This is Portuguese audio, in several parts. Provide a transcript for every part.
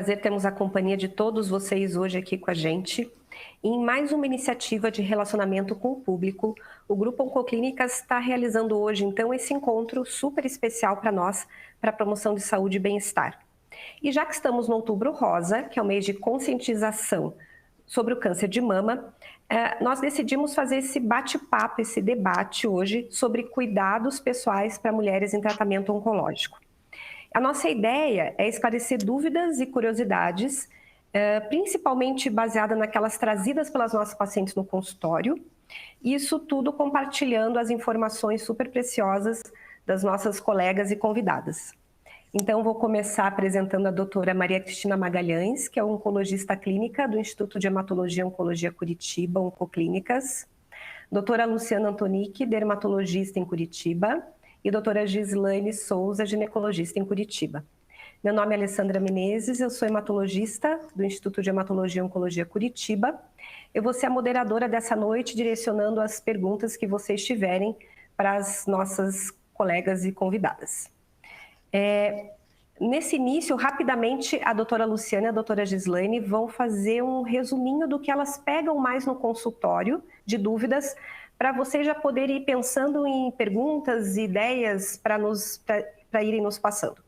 Prazer termos a companhia de todos vocês hoje aqui com a gente. Em mais uma iniciativa de relacionamento com o público, o Grupo Oncoclínicas está realizando hoje, então, esse encontro super especial para nós, para a promoção de saúde e bem-estar. E já que estamos no Outubro Rosa, que é o mês de conscientização sobre o câncer de mama, nós decidimos fazer esse bate-papo, esse debate hoje sobre cuidados pessoais para mulheres em tratamento oncológico. A nossa ideia é esclarecer dúvidas e curiosidades, principalmente baseada naquelas trazidas pelas nossas pacientes no consultório, isso tudo compartilhando as informações super preciosas das nossas colegas e convidadas. Então, vou começar apresentando a doutora Maria Cristina Magalhães, que é oncologista clínica do Instituto de Hematologia e Oncologia Curitiba, Oncoclínicas, doutora Luciana Antonic, dermatologista em Curitiba, e doutora Gislaine Souza, ginecologista em Curitiba. Meu nome é Alessandra Menezes, eu sou hematologista do Instituto de Hematologia e Oncologia Curitiba. Eu vou ser a moderadora dessa noite, direcionando as perguntas que vocês tiverem para as nossas colegas e convidadas. Nesse início, rapidamente, a doutora Luciana e a doutora Gislaine vão fazer um resuminho do que elas pegam mais no consultório de dúvidas, para vocês já poderem ir pensando em perguntas e ideias para irem nos passando.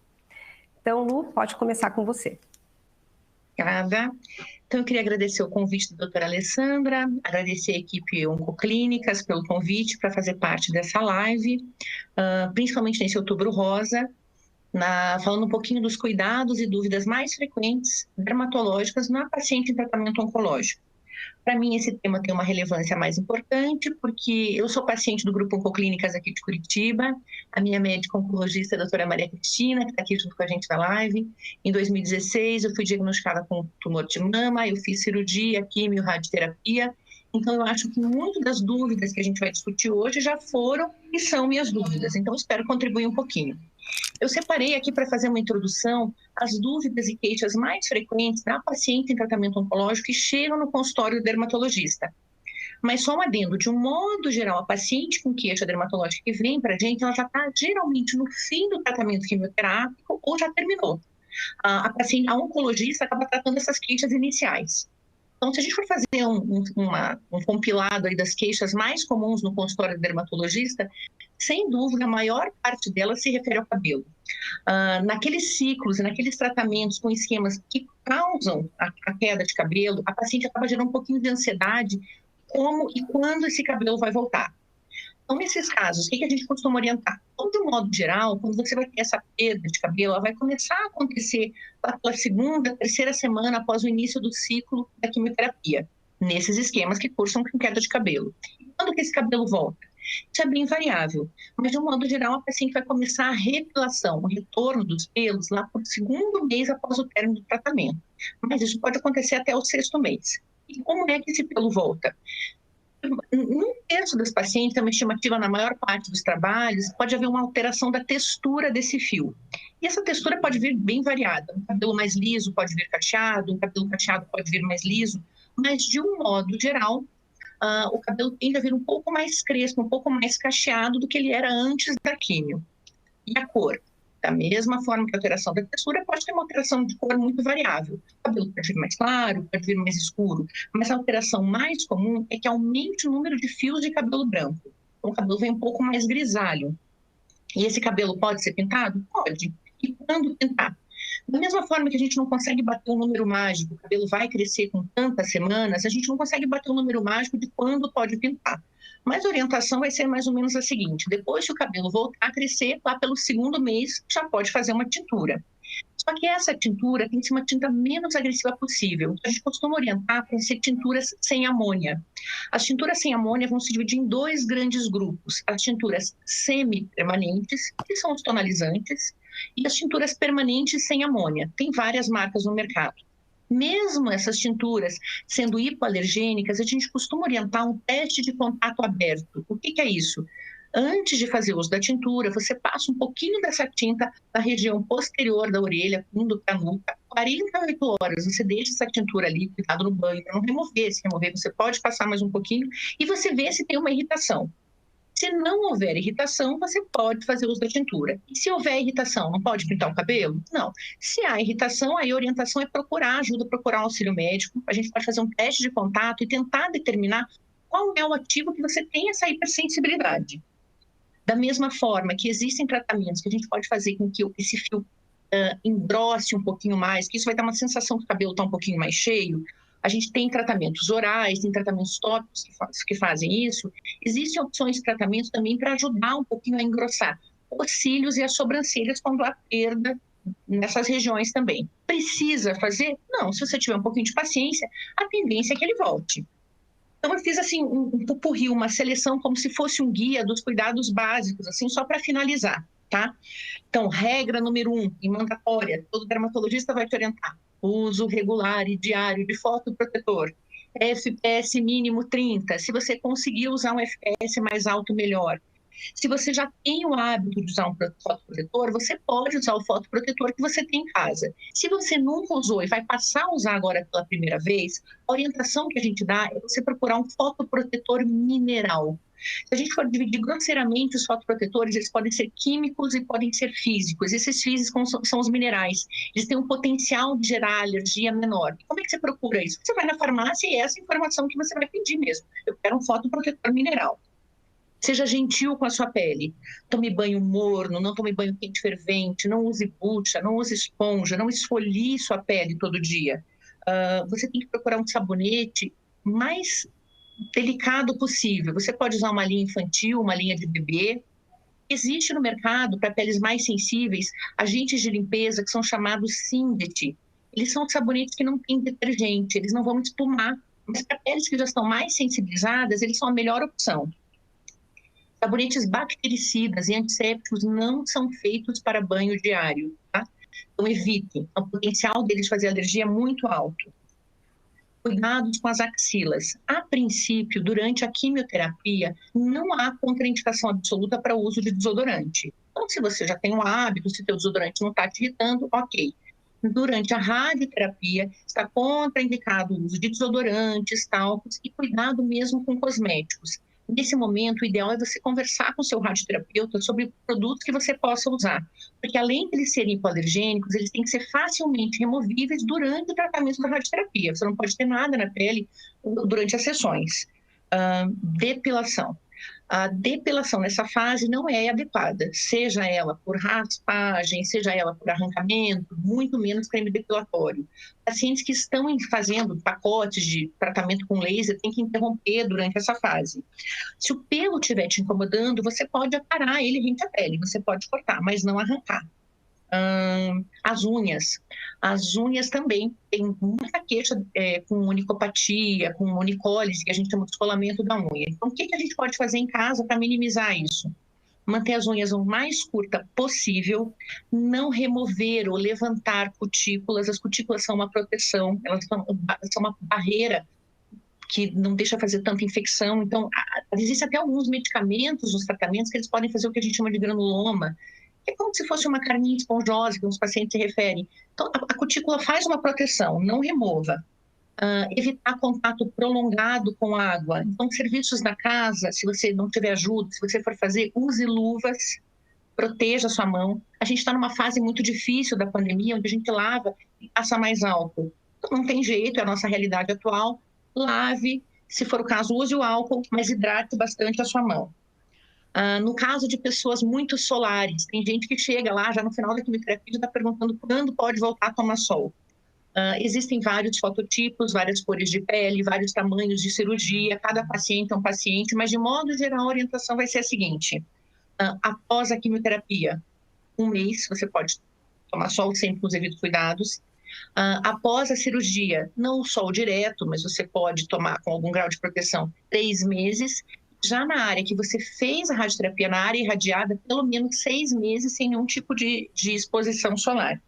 Então, Lu, pode começar com você. Obrigada. Então, eu queria agradecer o convite da doutora Alessandra, agradecer a equipe Oncoclínicas pelo convite para fazer parte dessa live, principalmente nesse Outubro Rosa, falando um pouquinho dos cuidados e dúvidas mais frequentes dermatológicas na paciente em tratamento oncológico. Para mim, esse tema tem uma relevância mais importante, porque eu sou paciente do Grupo Oncoclínicas aqui de Curitiba, a minha médica oncologista é a doutora Maria Cristina, que está aqui junto com a gente na live. Em 2016, eu fui diagnosticada com tumor de mama, eu fiz cirurgia, quimio, radioterapia. Então, eu acho que muitas das dúvidas que a gente vai discutir hoje já foram e são minhas dúvidas. Então, espero contribuir um pouquinho. Eu separei aqui para fazer uma introdução as dúvidas e queixas mais frequentes da paciente em tratamento oncológico que chegam no consultório do dermatologista. Mas só um adendo, de um modo geral, a paciente com queixa dermatológica que vem para a gente, ela já está geralmente no fim do tratamento quimioterápico ou já terminou. A oncologista acaba tratando essas queixas iniciais. Então, se a gente for fazer um compilado aí das queixas mais comuns no consultório do dermatologista, sem dúvida, a maior parte delas se refere ao cabelo. Naqueles ciclos e naqueles tratamentos com esquemas que causam a queda de cabelo, a paciente acaba gerando um pouquinho de ansiedade como e quando esse cabelo vai voltar. Então, nesses casos, o que a gente costuma orientar? Então, de um modo geral, quando você vai ter essa perda de cabelo, ela vai começar a acontecer pela segunda, terceira semana após o início do ciclo da quimioterapia, nesses esquemas que cursam com queda de cabelo. E quando que esse cabelo volta? Isso é bem variável, mas de um modo geral, a paciente vai começar a repilação, o retorno dos pelos lá por segundo mês após o término do tratamento. Mas isso pode acontecer até o sexto mês. E como é que esse pelo volta? Num terço das pacientes, é uma estimativa na maior parte dos trabalhos, pode haver uma alteração da textura desse fio. E essa textura pode vir bem variada. Um cabelo mais liso pode vir cacheado, um cabelo cacheado pode vir mais liso, mas de um modo geral, o cabelo tende a vir um pouco mais crespo, um pouco mais cacheado do que ele era antes da químio. E a cor? Da mesma forma que a alteração da textura, pode ter uma alteração de cor muito variável. O cabelo pode vir mais claro, pode vir mais escuro, mas a alteração mais comum é que aumente o número de fios de cabelo branco. Então, o cabelo vem um pouco mais grisalho. E esse cabelo pode ser pintado? Pode. E quando pintar? Da mesma forma que a gente não consegue bater um número mágico, o cabelo vai crescer com tantas semanas, a gente não consegue bater um número mágico de quando pode pintar. Mas a orientação vai ser mais ou menos a seguinte: depois que o cabelo voltar a crescer, lá pelo segundo mês, já pode fazer uma tintura. Só que essa tintura tem que ser uma tinta menos agressiva possível. A gente costuma orientar para ser tinturas sem amônia. As tinturas sem amônia vão se dividir em dois grandes grupos: as tinturas semi-permanentes, que são os tonalizantes, e as tinturas permanentes sem amônia. Tem várias marcas no mercado. Mesmo essas tinturas sendo hipoalergênicas, a gente costuma orientar um teste de contato aberto. O que é isso? Antes de fazer uso da tintura, você passa um pouquinho dessa tinta na região posterior da orelha, indo para a nuca. 48 horas, você deixa essa tintura ali, cuidado no banho, para não remover. Se remover, você pode passar mais um pouquinho e você vê se tem uma irritação. Se não houver irritação, você pode fazer uso da tintura. E se houver irritação, não pode pintar o cabelo? Não. Se há irritação, aí a orientação é procurar ajuda, procurar um auxílio médico. A gente pode fazer um teste de contato e tentar determinar qual é o ativo que você tem essa hipersensibilidade. Da mesma forma que existem tratamentos que a gente pode fazer com que esse fio engrosse um pouquinho mais, que isso vai dar uma sensação que o cabelo está um pouquinho mais cheio. A gente tem tratamentos orais, tem tratamentos tópicos que fazem isso. Existem opções de tratamento também para ajudar um pouquinho a engrossar os cílios e as sobrancelhas quando há perda nessas regiões também. Precisa fazer? Não, se você tiver um pouquinho de paciência, a tendência é que ele volte. Então, eu fiz assim um pupurri, uma seleção como se fosse um guia dos cuidados básicos, assim, só para finalizar, tá? Então, regra número 1, e mandatória, todo dermatologista vai te orientar. Uso regular e diário de fotoprotetor. FPS mínimo 30. Se você conseguir usar um FPS mais alto, melhor. Se você já tem o hábito de usar um fotoprotetor, você pode usar o fotoprotetor que você tem em casa. Se você nunca usou e vai passar a usar agora pela primeira vez, a orientação que a gente dá é você procurar um fotoprotetor mineral. Se a gente for dividir grosseiramente os fotoprotetores, eles podem ser químicos e podem ser físicos. Esses físicos são os minerais. Eles têm um potencial de gerar alergia menor. Como é que você procura isso? Você vai na farmácia e é essa informação que você vai pedir mesmo. Eu quero um fotoprotetor mineral. Seja gentil com a sua pele. Tome banho morno, não tome banho quente fervente, não use bucha, não use esponja, não esfolie sua pele todo dia. Você tem que procurar um sabonete mais delicado possível. Você pode usar uma linha infantil, uma linha de bebê. Existe no mercado, para peles mais sensíveis, agentes de limpeza que são chamados Syndet. Eles são sabonetes que não têm detergente, eles não vão espumar. Mas para peles que já estão mais sensibilizadas, eles são a melhor opção. Sabonetes bactericidas e antissépticos não são feitos para banho diário, tá? Então, evitem. O potencial deles de fazer alergia é muito alto. Cuidados com as axilas. A princípio, durante a quimioterapia, não há contraindicação absoluta para o uso de desodorante. Então, se você já tem um hábito, se o seu desodorante não está te irritando, ok. Durante a radioterapia, está contraindicado o uso de desodorantes, talcos e cuidado mesmo com cosméticos. Nesse momento, o ideal é você conversar com o seu radioterapeuta sobre produtos que você possa usar, porque além de eles serem hipoalergênicos, eles têm que ser facilmente removíveis durante o tratamento da radioterapia. Você não pode ter nada na pele durante as sessões. Depilação. A depilação nessa fase não é adequada, seja ela por raspagem, seja ela por arrancamento, muito menos creme depilatório. Pacientes que estão fazendo pacotes de tratamento com laser têm que interromper durante essa fase. Se o pelo estiver te incomodando, você pode aparar ele rente à pele, você pode cortar, mas não arrancar. As unhas. As unhas também tem muita queixa com onicopatia, com onicólise, que a gente chama de descolamento da unha. Então, o que a gente pode fazer em casa para minimizar isso? Manter as unhas o mais curta possível, não remover ou levantar cutículas. As cutículas são uma proteção, elas são uma barreira que não deixa fazer tanta infecção. Então, existem até alguns medicamentos nos tratamentos que eles podem fazer o que a gente chama de granuloma, que é como se fosse uma carninha esponjosa que os pacientes se referem. Então, a cutícula faz uma proteção, não remova. Evitar contato prolongado com água. Então, serviços da casa, se você não tiver ajuda, se você for fazer, use luvas, proteja a sua mão. A gente está numa fase muito difícil da pandemia, onde a gente lava e passa mais álcool. Então, não tem jeito, é a nossa realidade atual. Lave, se for o caso, use o álcool, mas hidrate bastante a sua mão. No caso de pessoas muito solares, tem gente que chega lá já no final da quimioterapia e está perguntando quando pode voltar a tomar sol. Existem vários fototipos, várias cores de pele, vários tamanhos de cirurgia, cada paciente é um paciente, mas de modo geral a orientação vai ser a seguinte: após a quimioterapia, 1 mês, você pode tomar sol sempre com os devidos cuidados. Após a cirurgia, não o sol direto, mas você pode tomar com algum grau de proteção 3 meses. Já na área que você fez a radioterapia, na área irradiada, pelo menos 6 meses sem nenhum tipo de exposição solar.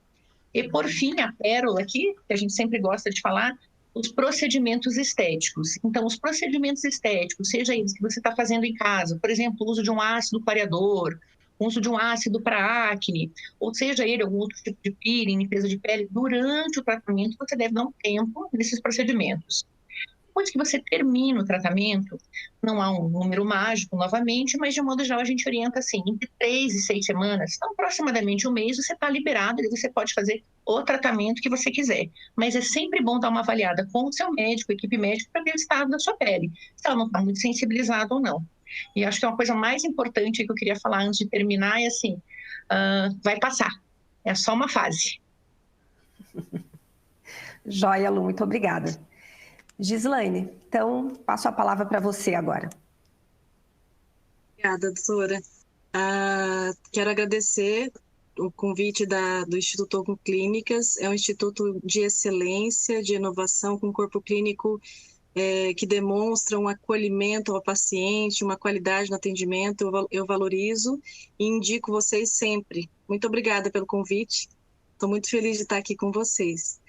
E, por fim, a pérola aqui, que a gente sempre gosta de falar, os procedimentos estéticos. Então, os procedimentos estéticos, seja eles que você está fazendo em casa, por exemplo, o uso de um ácido clareador, o uso de um ácido para acne, ou seja ele algum outro tipo de peeling, limpeza de pele, durante o tratamento você deve dar um tempo nesses procedimentos. depois que você termina o tratamento, não há um número mágico novamente, mas de um modo geral a gente orienta assim, entre 3 e 6 semanas, então aproximadamente um mês você está liberado e você pode fazer o tratamento que você quiser. Mas é sempre bom dar uma avaliada com o seu médico, equipe médica, para ver o estado da sua pele, se ela não está muito sensibilizada ou não. E acho que é uma coisa mais importante que eu queria falar antes de terminar é assim, vai passar, é só uma fase. Joia, Lu, muito obrigada. Gislaine, então passo a palavra para você agora. Obrigada, doutora. Quero agradecer o convite do Instituto Oncoclínicas. É um instituto de excelência, de inovação, com corpo clínico que demonstra um acolhimento ao paciente, uma qualidade no atendimento. Eu valorizo e indico vocês sempre. Muito obrigada pelo convite. Estou muito feliz de estar aqui com vocês.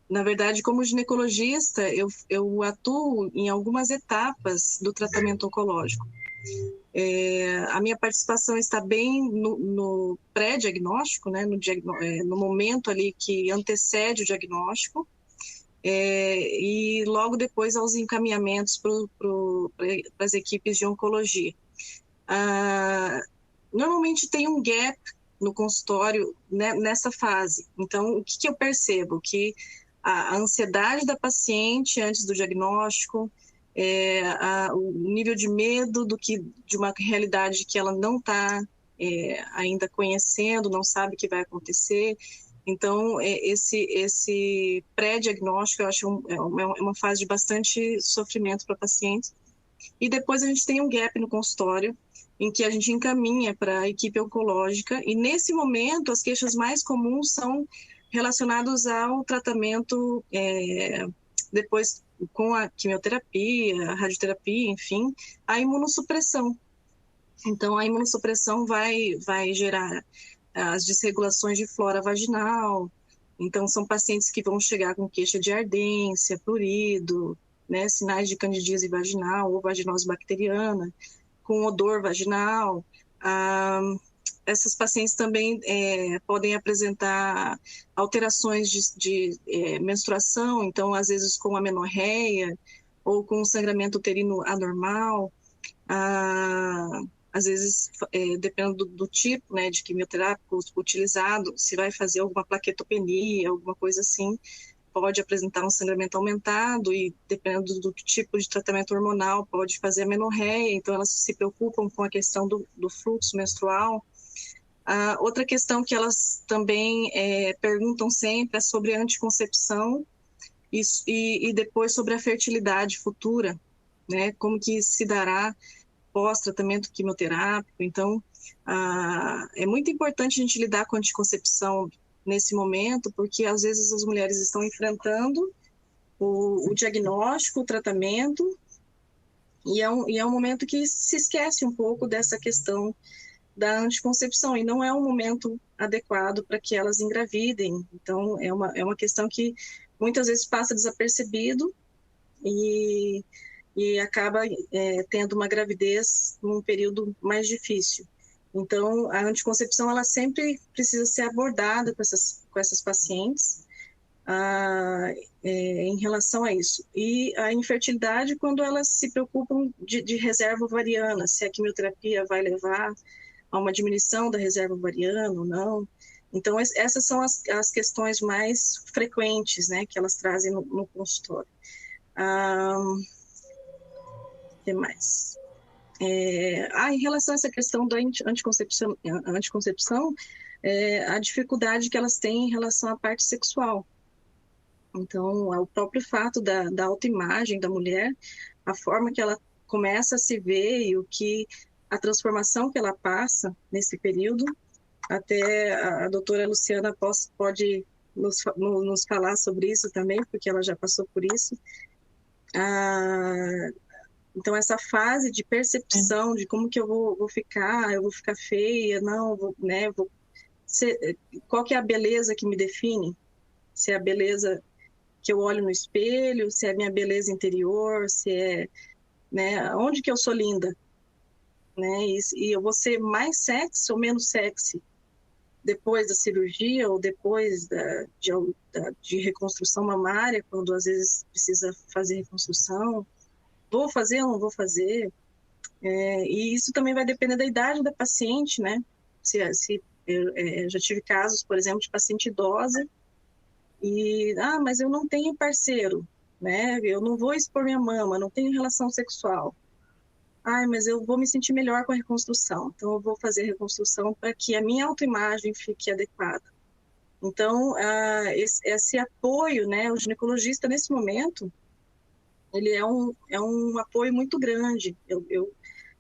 Na verdade, como ginecologista, eu atuo em algumas etapas do tratamento oncológico. A minha participação está bem no pré-diagnóstico, né, no momento ali que antecede o diagnóstico, e logo depois aos encaminhamentos para as equipes de oncologia. Normalmente tem um gap no consultório, né, nessa fase. Então, o que eu percebo? Que a ansiedade da paciente antes do diagnóstico, o nível de medo de uma realidade que ela não está ainda conhecendo, não sabe o que vai acontecer. Então, esse pré-diagnóstico, eu acho uma fase de bastante sofrimento para a paciente. E depois a gente tem um gap no consultório, em que a gente encaminha para a equipe oncológica, e nesse momento as queixas mais comuns são relacionadas ao tratamento depois com a quimioterapia, a radioterapia, enfim, a imunossupressão. Então, a imunossupressão vai gerar as desregulações de flora vaginal. Então, são pacientes que vão chegar com queixa de ardência, prurido, né, sinais de candidíase vaginal ou vaginose bacteriana, com odor vaginal. Essas pacientes também podem apresentar alterações de menstruação, então, às vezes, com amenorreia ou com sangramento uterino anormal. Às vezes, dependendo do tipo, né, de quimioterápico utilizado, se vai fazer alguma plaquetopenia, alguma coisa assim, pode apresentar um sangramento aumentado e, dependendo do tipo de tratamento hormonal, pode fazer amenorreia, então elas se preocupam com a questão do fluxo menstrual. Outra questão que elas também perguntam sempre é sobre a anticoncepção e depois sobre a fertilidade futura, né, como que se dará pós-tratamento quimioterápico. Então, é muito importante a gente lidar com a anticoncepção nesse momento, porque às vezes as mulheres estão enfrentando o diagnóstico, o tratamento, e é um momento que se esquece um pouco dessa questão da anticoncepção, e não é um momento adequado para que elas engravidem. Então, é uma questão que muitas vezes passa desapercebido e acaba tendo uma gravidez num período mais difícil. Então, a anticoncepção ela sempre precisa ser abordada com essas pacientes em relação a isso. E a infertilidade, quando elas se preocupam de reserva ovariana, se a quimioterapia vai levar a uma diminuição da reserva ovariana ou não. Então, essas são as questões mais frequentes, né, que elas trazem no consultório. O que mais? Em relação a essa questão da anticoncepção, a dificuldade que elas têm em relação à parte sexual. Então, o próprio fato da autoimagem da mulher, a forma que ela começa a se ver e a transformação que ela passa nesse período, até a doutora Luciana pode nos falar sobre isso também, porque ela já passou por isso. Então, essa fase de percepção de como que eu vou ficar feia, não, qual que é a beleza que me define? Se é a beleza que eu olho no espelho, se é a minha beleza interior, se é, né, onde que eu sou linda, né? E eu vou ser mais sexy ou menos sexy, depois da cirurgia ou depois de reconstrução mamária, quando às vezes precisa fazer reconstrução, vou fazer ou não vou fazer? E isso também vai depender da idade da paciente, né? Eu já tive casos, por exemplo, de paciente idosa mas eu não tenho parceiro, né? Eu não vou expor minha mama, não tenho relação sexual. Mas eu vou me sentir melhor com a reconstrução, então eu vou fazer a reconstrução para que a minha autoimagem fique adequada. Então, esse apoio, né, o ginecologista, nesse momento, ele é um apoio muito grande. Eu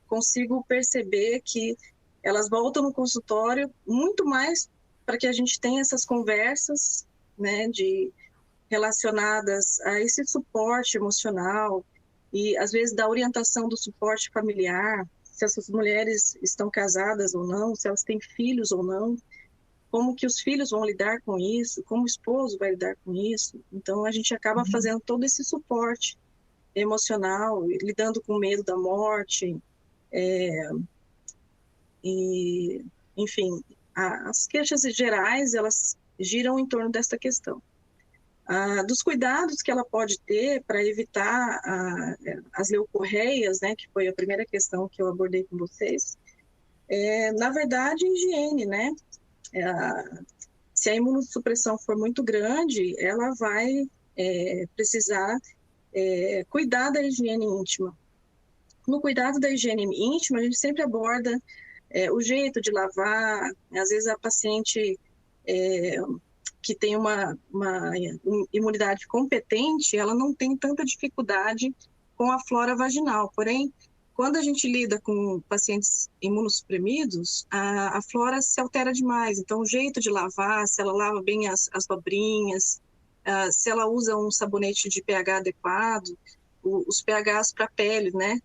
consigo perceber que elas voltam no consultório muito mais para que a gente tenha essas conversas, né, relacionadas a esse suporte emocional, e às vezes da orientação do suporte familiar, se essas mulheres estão casadas ou não, se elas têm filhos ou não, como que os filhos vão lidar com isso, como o esposo vai lidar com isso. Então a gente acaba fazendo todo esse suporte emocional, lidando com o medo da morte, enfim, as queixas gerais, elas giram em torno desta questão. Dos cuidados que ela pode ter para evitar as leucorreias, né, que foi a primeira questão que eu abordei com vocês, na verdade, higiene, né? Se a imunossupressão for muito grande, ela vai precisar cuidar da higiene íntima. No cuidado da higiene íntima, a gente sempre aborda o jeito de lavar. Às vezes a paciente que tem uma imunidade competente, ela não tem tanta dificuldade com a flora vaginal. Porém, quando a gente lida com pacientes imunossuprimidos, a flora se altera demais. Então, o jeito de lavar, se ela lava bem as dobrinhas, se ela usa um sabonete de pH adequado, os pHs para a pele, né?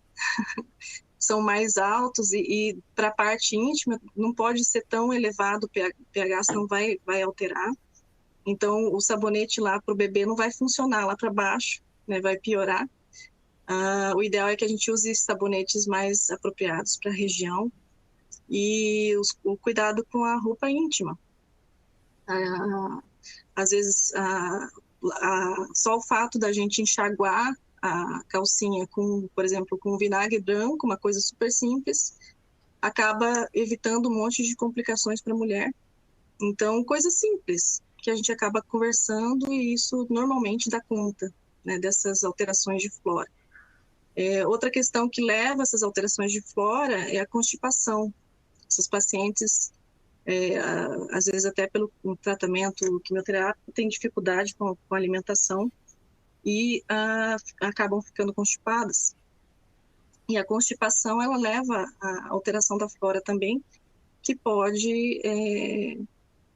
São mais altos, e para a parte íntima não pode ser tão elevado o pH, senão vai alterar. Então, o sabonete lá para o bebê não vai funcionar lá para baixo, né? Vai piorar. O ideal é que a gente use sabonetes mais apropriados para a região, e o cuidado com a roupa íntima. Às vezes, só o fato da gente enxaguar a calcinha com, por exemplo, com vinagre branco, uma coisa super simples, acaba evitando um monte de complicações para a mulher. Então, coisa simples, que a gente acaba conversando, e isso normalmente dá conta, né, dessas alterações de flora. Outra questão que leva a essas alterações de flora é a constipação. Essas pacientes, às vezes até pelo tratamento quimioterápico, têm dificuldade com a alimentação e acabam ficando constipadas. E a constipação, ela leva à alteração da flora também, que pode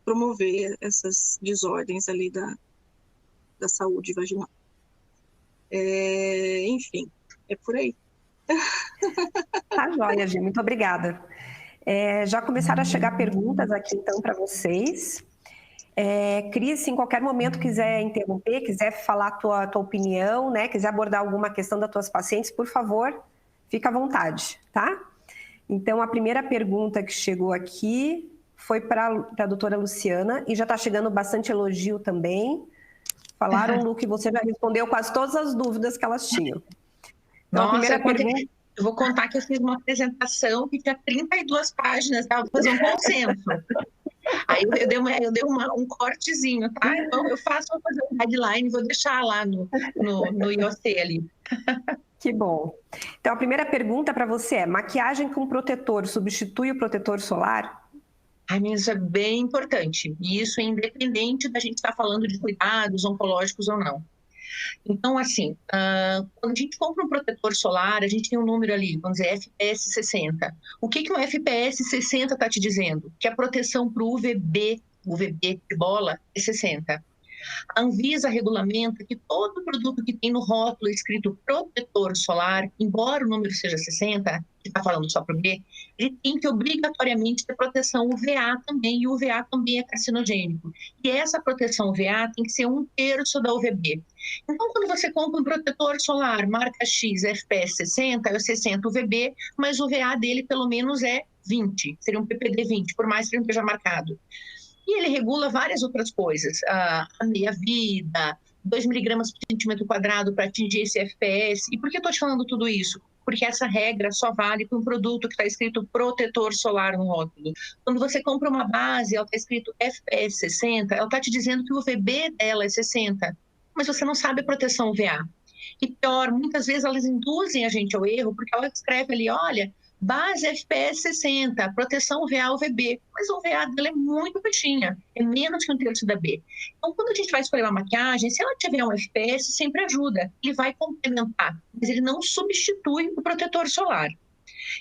promover essas desordens ali da saúde vaginal. Enfim, é por aí. Tá joia, Gi, muito obrigada. Já começaram a chegar perguntas aqui, então, para vocês. Cris, se em qualquer momento quiser interromper, quiser falar a tua opinião, né, quiser abordar alguma questão das tuas pacientes, por favor, fica à vontade, tá? Então, a primeira pergunta que chegou aqui foi para a doutora Luciana, e já está chegando bastante elogio também. Falaram, Lu, que você já respondeu quase todas as dúvidas que elas tinham. Então, nossa, a primeira pergunta... Eu vou contar que eu fiz uma apresentação que tinha 32 páginas, tá? Vou fazer um consenso. Aí eu dei um cortezinho, tá? Então vou fazer um headline, vou deixar lá no IOC ali. Que bom. Então, a primeira pergunta para você é: maquiagem com protetor substitui o protetor solar? Isso é bem importante. E isso é independente da gente estar falando de cuidados oncológicos ou não. Então, assim, quando a gente compra um protetor solar, a gente tem um número ali, vamos dizer, FPS 60. O que o FPS 60 está te dizendo? Que a proteção para o UVB de bola, é 60. A Anvisa regulamenta que todo produto que tem no rótulo escrito protetor solar, embora o número seja 60, que está falando só para o B, ele tem que obrigatoriamente ter proteção UVA também, e o UVA também é carcinogênico. E essa proteção UVA tem que ser 1/3 da UVB. Então, quando você compra um protetor solar marca X, FPS 60, é o 60 UVB, mas o UVA dele pelo menos é 20, seria um PPD 20, por mais que ele não esteja marcado. E ele regula várias outras coisas, a meia-vida, 2 miligramas por centímetro quadrado para atingir esse FPS. E por que eu estou te falando tudo isso? Porque essa regra só vale para um produto que está escrito protetor solar no rótulo. Quando você compra uma base, ela está escrito FPS 60, ela está te dizendo que o UVB dela é 60, mas você não sabe a proteção UVA. E pior, muitas vezes elas induzem a gente ao erro, porque ela escreve ali, olha, base FPS 60, proteção UVA UVB, mas o UVA dela é muito baixinha, é menos que 1/3 da B. Então, quando a gente vai escolher uma maquiagem, se ela tiver um FPS, sempre ajuda, ele vai complementar, mas ele não substitui o protetor solar.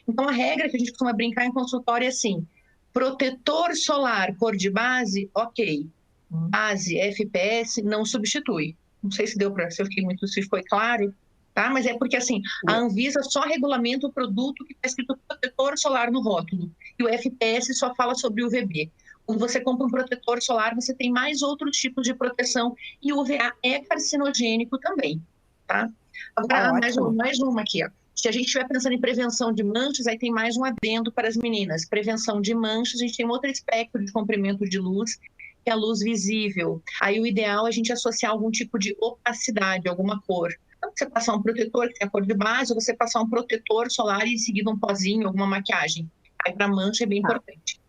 Então, a regra que a gente costuma brincar em consultório é assim, protetor solar cor de base, ok, base FPS não substitui. Não sei se deu para, se eu fiquei muito, se foi claro, tá? Mas é porque assim, a Anvisa só regulamenta o produto que está escrito protetor solar no rótulo, e o FPS só fala sobre o UVB. Quando você compra um protetor solar, você tem mais outros tipos de proteção, e o UVA é carcinogênico também, tá? Agora, mais uma aqui, ó. Se a gente estiver pensando em prevenção de manchas, aí tem mais um adendo para as meninas. Prevenção de manchas, a gente tem um outro espectro de comprimento de luz, que é a luz visível. Aí o ideal é a gente associar algum tipo de opacidade, alguma cor. Então, você passar um protetor que tem a cor de base, ou você passar um protetor solar e em seguida um pozinho, alguma maquiagem. Aí para mancha é bem importante.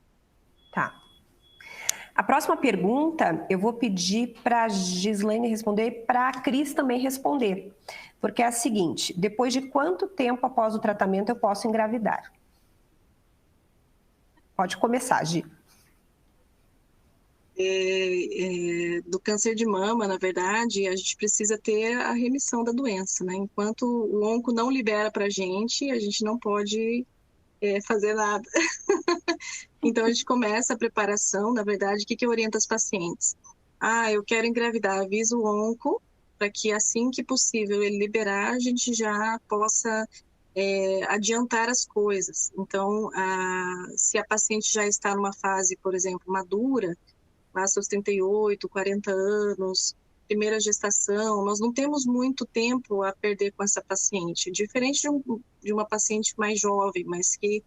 Tá. A próxima pergunta eu vou pedir para a Gislaine responder e para a Cris também responder. Porque é a seguinte, depois de quanto tempo após o tratamento eu posso engravidar? Pode começar, Gi. Do câncer de mama, na verdade, a gente precisa ter a remissão da doença, né? Enquanto o onco não libera para a gente não pode fazer nada. Então, a gente começa a preparação, na verdade, o que eu oriento as pacientes? Eu quero engravidar, aviso o onco, para que assim que possível ele liberar, a gente já possa adiantar as coisas. Então, se a paciente já está numa fase, por exemplo, madura, lá seus 38, 40 anos, primeira gestação, nós não temos muito tempo a perder com essa paciente. Diferente de uma paciente mais jovem, mas que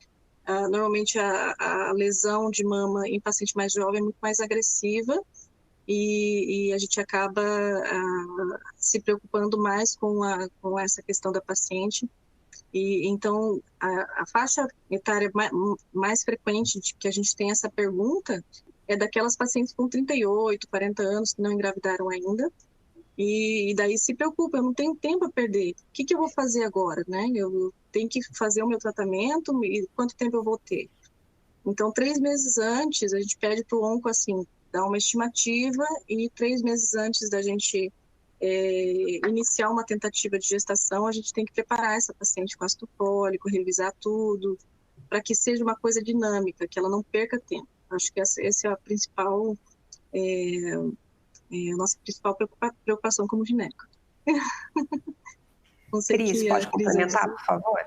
normalmente a lesão de mama em paciente mais jovem é muito mais agressiva e a gente acaba se preocupando mais com essa questão da paciente. E então, a faixa etária mais frequente de que a gente tem essa pergunta é daquelas pacientes com 38, 40 anos que não engravidaram ainda, e daí se preocupa, eu não tenho tempo a perder, o que eu vou fazer agora, né? Eu tenho que fazer o meu tratamento e quanto tempo eu vou ter? Então, 3 meses antes, a gente pede para o onco, assim, dar uma estimativa, e 3 meses antes da gente iniciar uma tentativa de gestação, a gente tem que preparar essa paciente com ácido fólico, revisar tudo, para que seja uma coisa dinâmica, que ela não perca tempo. Acho que essa é a principal, a nossa principal preocupação como gineco. Cris, pode complementar, por favor?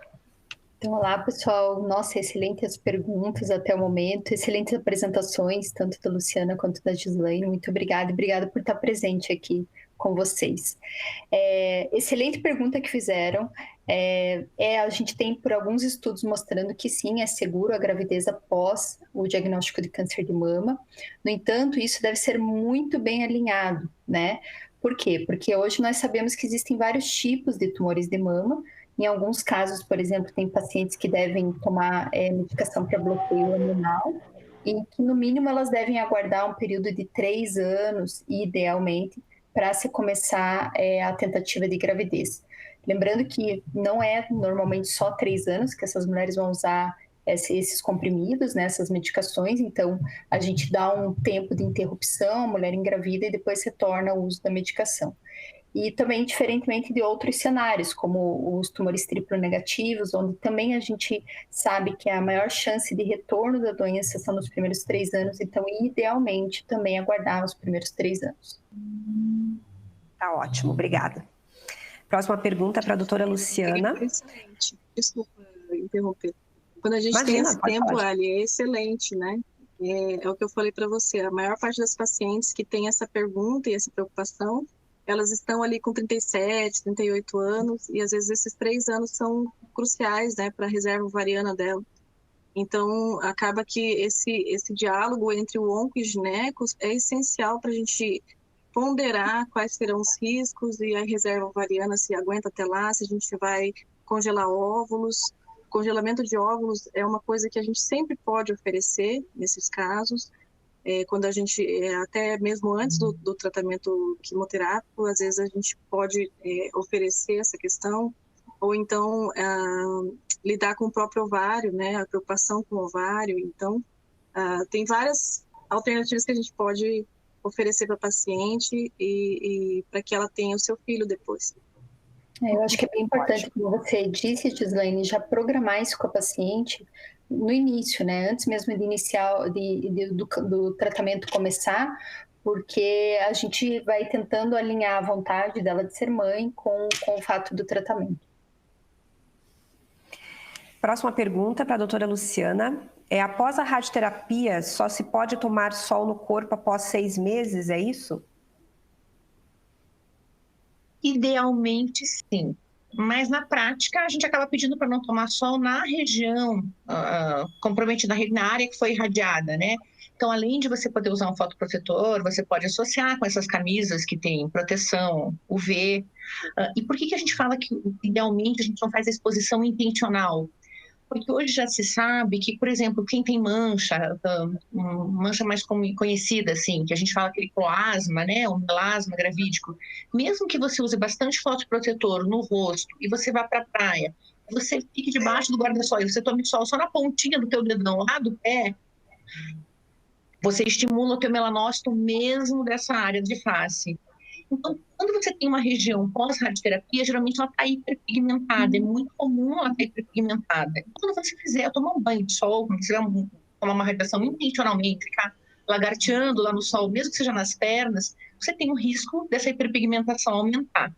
Então, olá, pessoal. Nossa, excelentes perguntas até o momento, excelentes apresentações, tanto da Luciana quanto da Gislaine. Muito obrigada e obrigada por estar presente aqui com vocês. Excelente pergunta que fizeram. A gente tem por alguns estudos mostrando que sim, é seguro a gravidez após o diagnóstico de câncer de mama. No entanto, isso deve ser muito bem alinhado, né? Por quê? Porque hoje nós sabemos que existem vários tipos de tumores de mama. Em alguns casos, por exemplo, tem pacientes que devem tomar medicação para bloqueio hormonal e que, no mínimo, elas devem aguardar um período de 3 anos, idealmente, para se começar a tentativa de gravidez. Lembrando que não é normalmente só 3 anos que essas mulheres vão usar esses comprimidos, né, essas medicações, então a gente dá um tempo de interrupção, a mulher engravida e depois retorna ao uso da medicação. E também, diferentemente de outros cenários, como os tumores triplo negativos, onde também a gente sabe que a maior chance de retorno da doença são nos primeiros 3 anos, então, idealmente, também aguardar os primeiros 3 anos. Tá ótimo, obrigada. Próxima pergunta para a doutora Luciana. Excelente, desculpa interromper. Quando a gente tem esse tempo, Ali, é excelente, né? É o que eu falei para você, a maior parte das pacientes que tem essa pergunta e essa preocupação, elas estão ali com 37, 38 anos, e às vezes esses 3 anos são cruciais, né, para a reserva ovariana dela. Então, acaba que esse diálogo entre o onco e o gineco é essencial para a gente ponderar quais serão os riscos e a reserva ovariana se aguenta até lá, se a gente vai congelar óvulos. Congelamento de óvulos é uma coisa que a gente sempre pode oferecer nesses casos. Quando a gente, até mesmo antes do tratamento quimioterápico, às vezes a gente pode oferecer essa questão, ou então lidar com o próprio ovário, né, a preocupação com o ovário. Então, tem várias alternativas que a gente pode oferecer para a paciente e para que ela tenha o seu filho depois. Eu acho que é bem importante, como você disse, Gislaine, já programar isso com a paciente no início, né? Antes mesmo de iniciar, do tratamento começar, porque a gente vai tentando alinhar a vontade dela de ser mãe com o fato do tratamento. Próxima pergunta para a doutora Luciana. Após a radioterapia, só se pode tomar sol no corpo após 6 meses, é isso? Idealmente, sim. Mas, na prática, a gente acaba pedindo para não tomar sol na região comprometida, na área que foi irradiada, né? Então, além de você poder usar um fotoprotetor, você pode associar com essas camisas que têm proteção UV. E por que a gente fala que, idealmente, a gente não faz a exposição intencional? Porque hoje já se sabe que, por exemplo, quem tem mancha mais conhecida, assim, que a gente fala aquele cloasma, né, o melasma gravídico, mesmo que você use bastante fotoprotetor no rosto e você vá para a praia, você fique debaixo do guarda-sol e você tome sol só na pontinha do teu dedão lá do pé, você estimula o teu melanócito mesmo dessa área de face. Então, quando você tem uma região pós-radioterapia, geralmente ela está hiperpigmentada, é muito comum ela estar hiperpigmentada. Quando você fizer tomar um banho de sol, quando você vai tomar uma radiação intencionalmente, ficar lagarteando lá no sol, mesmo que seja nas pernas, você tem o risco dessa hiperpigmentação aumentar.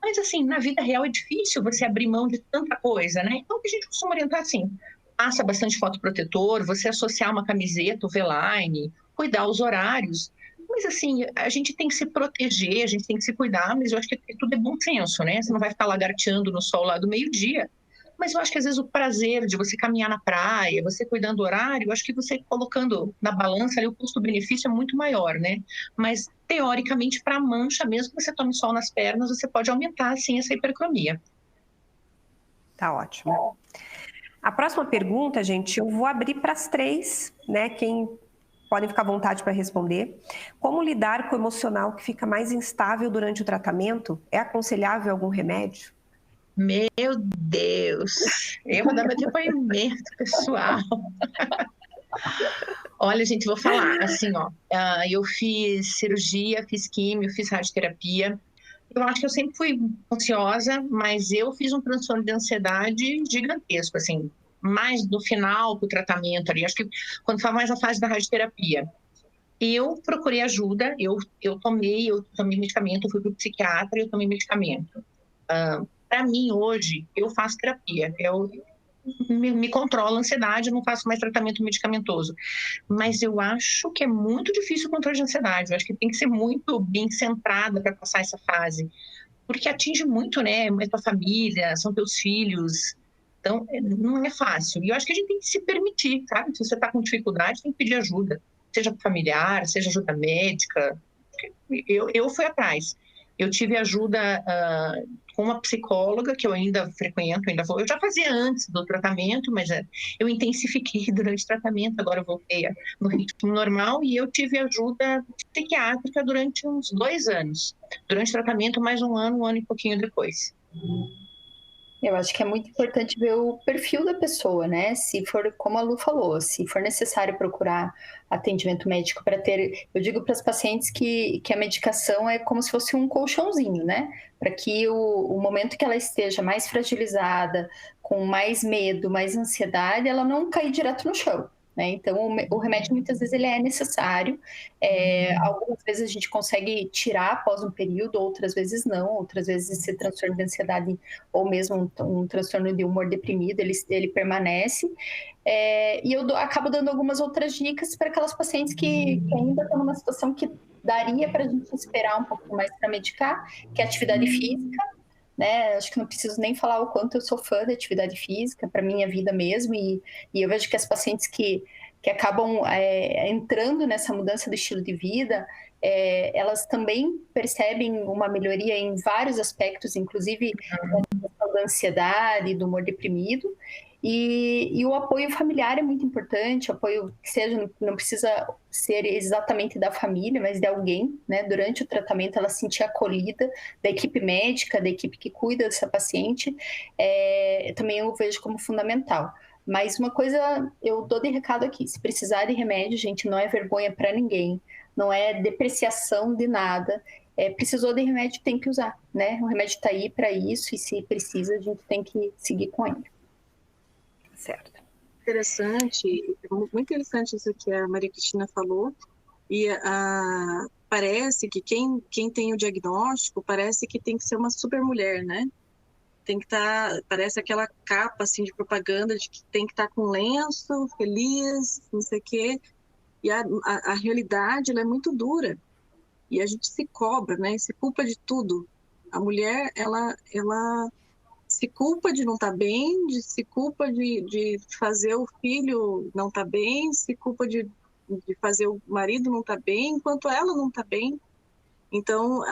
Mas, assim, na vida real é difícil você abrir mão de tanta coisa, né? Então, o que a gente costuma orientar, assim, passa bastante fotoprotetor, você associar uma camiseta, o V-line, cuidar os horários. Mas, assim, a gente tem que se proteger, a gente tem que se cuidar, mas eu acho que tudo é bom senso, né? Você não vai ficar lagarteando no sol lá do meio-dia. Mas eu acho que, às vezes, o prazer de você caminhar na praia, você cuidando do horário, eu acho que você colocando na balança ali, o custo-benefício é muito maior, né? Mas, teoricamente, para a mancha, mesmo que você tome sol nas pernas, você pode aumentar, assim, essa hipercromia. Tá ótimo. A próxima pergunta, gente, eu vou abrir para as 3, né? Quem podem ficar à vontade para responder. Como lidar com o emocional que fica mais instável durante o tratamento? É aconselhável algum remédio? Meu Deus! Eu vou dar meu depoimento pessoal. Olha, gente, vou falar assim, ó. Eu fiz cirurgia, fiz químio, fiz radioterapia. Eu acho que eu sempre fui ansiosa, mas eu fiz um transtorno de ansiedade gigantesco, assim, mais no final do tratamento ali. Acho que quando foi mais a fase da radioterapia. Eu procurei ajuda, eu tomei medicamento, eu fui para o psiquiatra e eu tomei medicamento. Para mim, hoje, eu faço terapia. Eu me controlo a ansiedade, eu não faço mais tratamento medicamentoso. Mas eu acho que é muito difícil o controle de ansiedade. Eu acho que tem que ser muito bem centrada para passar essa fase. Porque atinge muito, né? É tua família, são teus filhos. Então, não é fácil. E eu acho que a gente tem que se permitir, sabe? Se você está com dificuldade, tem que pedir ajuda. Seja familiar, seja ajuda médica. Eu fui atrás. Eu tive ajuda com uma psicóloga, que eu ainda frequento, ainda vou. Eu já fazia antes do tratamento, mas eu intensifiquei durante o tratamento, agora eu voltei no ritmo normal, e eu tive ajuda psiquiátrica durante uns 2 anos. Durante o tratamento, mais um ano e pouquinho depois. Eu acho que é muito importante ver o perfil da pessoa, né? Se for, como a Lu falou, se for necessário procurar atendimento médico para ter... Eu digo para as pacientes que a medicação é como se fosse um colchãozinho, né? Para que o momento que ela esteja mais fragilizada, com mais medo, mais ansiedade, ela não cair direto no chão. Né? Então, o remédio, muitas vezes, ele é necessário. Algumas vezes a gente consegue tirar após um período, outras vezes não. Outras vezes esse transtorno de ansiedade ou mesmo um transtorno de humor deprimido, ele permanece. E eu acabo dando algumas outras dicas para aquelas pacientes que ainda estão numa situação que daria para a gente esperar um pouco mais para medicar, que é atividade física, né? Acho que não preciso nem falar o quanto eu sou fã da atividade física, para minha vida mesmo, e eu vejo que as pacientes que acabam entrando nessa mudança do estilo de vida, elas também percebem uma melhoria em vários aspectos, inclusive da ansiedade, do humor deprimido, e o apoio familiar é muito importante, o apoio que seja, não precisa ser exatamente da família, mas de alguém, né? Durante o tratamento ela se sentir acolhida, da equipe médica, da equipe que cuida dessa paciente, também eu vejo como fundamental. Mas uma coisa eu dou de recado aqui, se precisar de remédio, gente, não é vergonha para ninguém, não é depreciação de nada, precisou de remédio, tem que usar, né? O remédio está aí para isso, e se precisa, a gente tem que seguir com ele. Certo. Interessante, muito interessante isso que a Maria Cristina falou, e parece que quem tem o diagnóstico parece que tem que ser uma super mulher, né? Tem que estar, parece aquela capa assim de propaganda de que tem que estar com lenço, feliz, não sei o quê, e a realidade ela é muito dura, e a gente se cobra, né? Se culpa de tudo. A mulher, ela se culpa de não estar bem, se culpa de fazer o filho não estar bem, se culpa de fazer o marido não estar bem, enquanto ela não está bem. Então,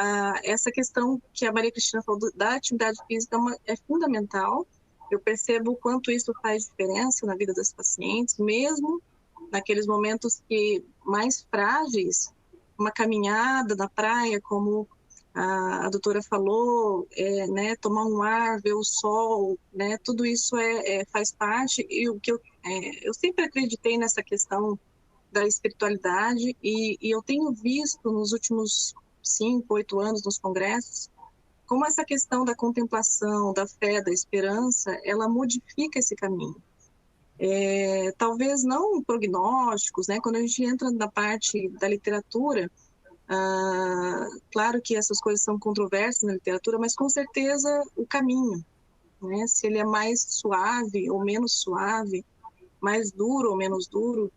essa questão que a Maria Cristina falou da atividade física é fundamental. Eu percebo o quanto isso faz diferença na vida das pacientes, mesmo naqueles momentos mais frágeis, uma caminhada na praia, como a doutora falou, né, tomar um ar, ver o sol, né, tudo isso faz parte. E o que eu sempre acreditei nessa questão da espiritualidade, e eu tenho visto nos últimos 5, 8 anos nos congressos como essa questão da contemplação, da fé, da esperança, ela modifica esse caminho. Talvez não prognósticos, né? Quando a gente entra na parte da literatura, claro que essas coisas são controversas na literatura, mas com certeza o caminho, né? Se ele é mais suave ou menos suave, mais duro ou menos duro.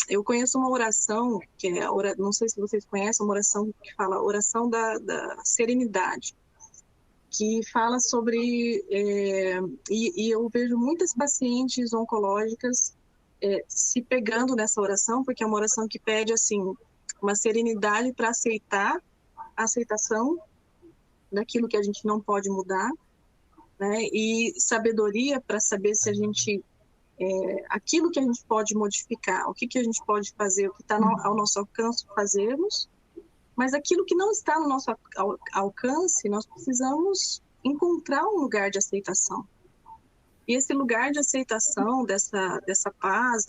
Eu conheço uma oração, que não sei se vocês conhecem, uma oração que fala oração da serenidade, que fala sobre, e eu vejo muitas pacientes oncológicas se pegando nessa oração, porque é uma oração que pede assim, uma serenidade para aceitar, a aceitação daquilo que a gente não pode mudar, né? E sabedoria para saber se a gente aquilo que a gente pode modificar, o que a gente pode fazer, o que está ao nosso alcance fazermos, mas aquilo que não está no nosso alcance, nós precisamos encontrar um lugar de aceitação. E esse lugar de aceitação, dessa paz,